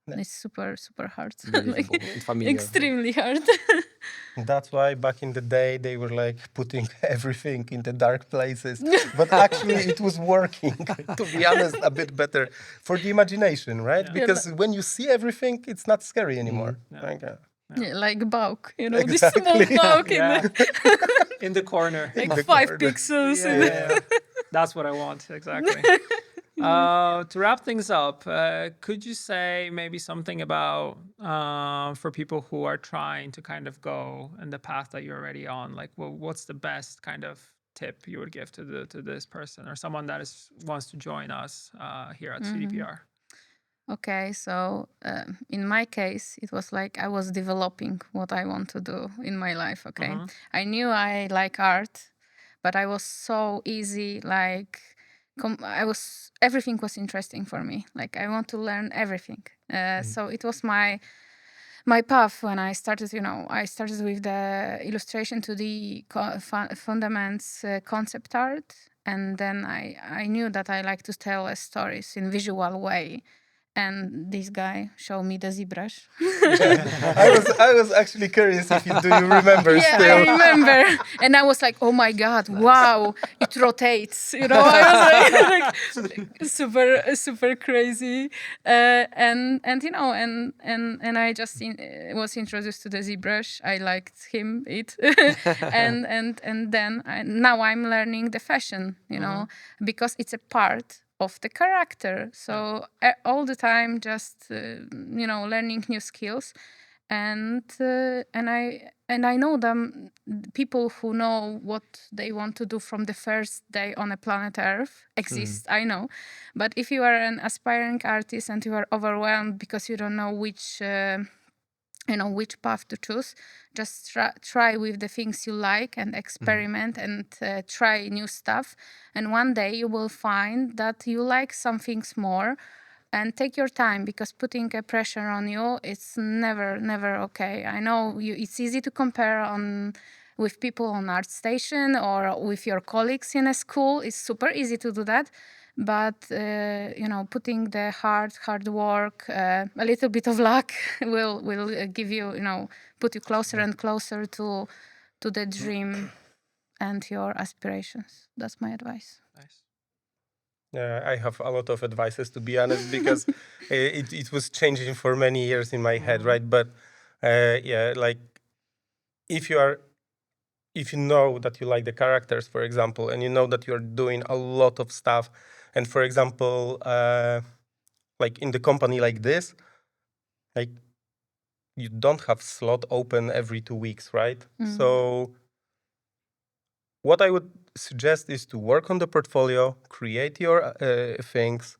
Yeah. It's super hard. Believable and familiar. Extremely hard. That's why back in the day they were like putting everything in the dark places. But actually it was working, to be honest, a bit better for the imagination, right? Yeah. Because when you see everything, it's not scary anymore. Yeah. Like, Yeah, like Bauk, this Exactly, small Bauk Yeah. In the corner. like the 5 corner. pixels. Yeah. That's what I want, exactly. To wrap things up, could you say maybe something about for people who are trying to kind of go in the path that you're already on? Like, what's the best kind of tip you would give to this person or someone that wants to join us here at CDPR? Okay, so in my case, it was like I was developing what I want to do in my life. Okay, I knew I like art, but I was so easy. Like everything was interesting for me. Like I want to learn everything. So it was my path when I started. I started with the illustration to the fundaments, concept art, and then I knew that I like to tell stories in visual way. And this guy showed me the ZBrush. I was actually curious if do you remember Yeah, still? I remember. And I was like, oh my God, wow, it rotates. I was like super crazy. And I just was introduced to the ZBrush. I liked it. and then now I'm learning the fashion, because it's a part of the character. So all the time just learning new skills, and I know them, people who know what they want to do from the first day on a planet Earth exist. I know, but if you are an aspiring artist and you are overwhelmed because you don't know which path to choose, just try with the things you like and experiment and try new stuff. And one day you will find that you like some things more. And take your time, because putting a pressure on you, it's never okay. I know it's easy to compare with people on ArtStation or with your colleagues in a school. It's super easy to do that. But putting the hard work, a little bit of luck will give you, put you closer and closer to the dream and your aspirations. That's my advice. Nice. I have a lot of advices, to be honest, because it was changing for many years in my head, right? But yeah, like if you know that you like the characters, for example, and you know that you're doing a lot of stuff, and for example, like in the company like this, like you don't have slot open every 2 weeks, right? So what I would suggest is to work on the portfolio, create your things,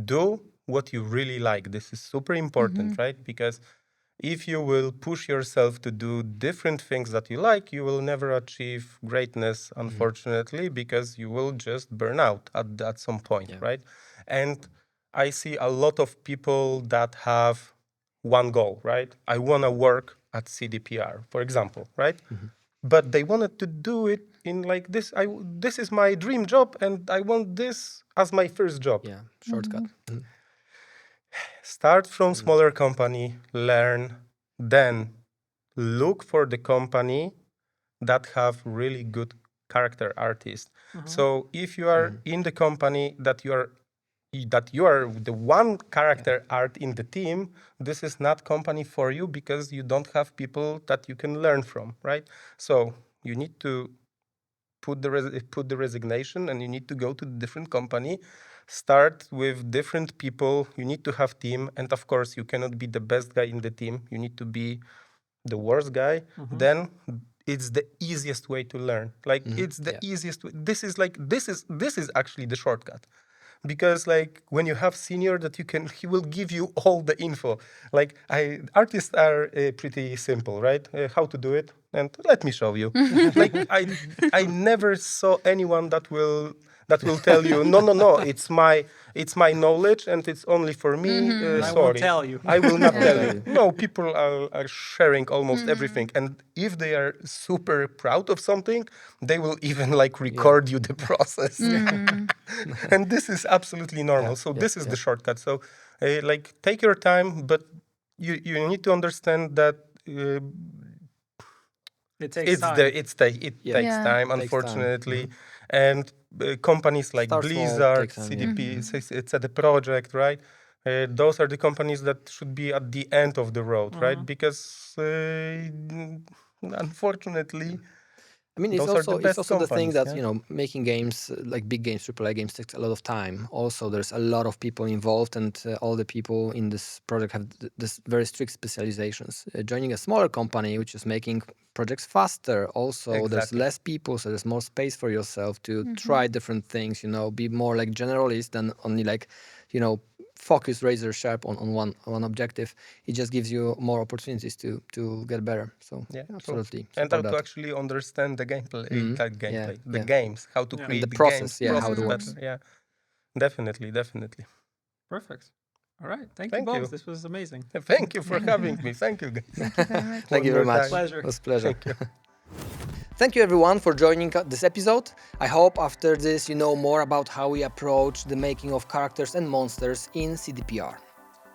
do what you really like. This is super important, right? Because if you will push yourself to do different things that you like, you will never achieve greatness, unfortunately, because you will just burn out at some point, right? And I see a lot of people that have one goal, right? I want to work at CDPR, for example, right? But they wanted to do it in like this. This is my dream job, and I want this as my first job. Yeah, shortcut. Start from smaller company, learn, then look for the company that have really good character artists. So if you are in the company that you are the one character art in the team, this is not company for you because you don't have people that you can learn from, right? So you need to put the resignation, and you need to go to a different company, start with different people. You need to have team, and of course you cannot be the best guy in the team. You need to be the worst guy. Then it's the easiest way to learn. Like it's the easiest way. This is actually the shortcut. Because like when you have senior that he will give you all the info. Like artists are pretty simple, right? How to do it, and let me show you. Like I never saw anyone that will tell you no, it's my knowledge and it's only for me. I Sorry, won't tell you. I will not tell you. No, people are sharing almost everything, and if they are super proud of something, they will even like record you the process. And this is absolutely normal. So this is the shortcut. So like take your time, but you need to understand that It takes time. it takes time, unfortunately. And companies like Start small, Blizzard, take time, CDP, CD PROJEKT, right? Those are the companies that should be at the end of the road, right? Because unfortunately, I mean, those are the best the thing companies, that, you know, making games, like big games, AAA games, takes a lot of time. Also, there's a lot of people involved, and all the people in this project have this very strict specializations. Joining a smaller company, which is making projects faster, also there's Exactly. less people, so there's more space for yourself to try different things, you know, be more like generalist than only like, you know, focus razor sharp on one objective. It just gives you more opportunities to get better. So Yeah, absolutely. and support how to that. actually understand the gameplay, the yeah. games, how to Yeah. create And the process, games, how it process works. better. Yeah, definitely. Perfect. All right. Thank you Thank both. you. This was amazing. Thank you for having me. Thank you, guys. Thank you One very more much. time. Pleasure. It was a pleasure. Thank you. Thank you everyone for joining this episode. I hope after this you know more about how we approach the making of characters and monsters in CDPR.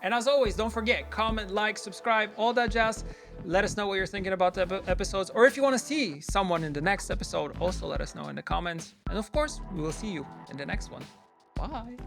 And as always, don't forget, comment, like, subscribe, all that jazz. Let us know what you're thinking about the episodes. Or if you want to see someone in the next episode, also let us know in the comments. And of course, we will see you in the next one. Bye.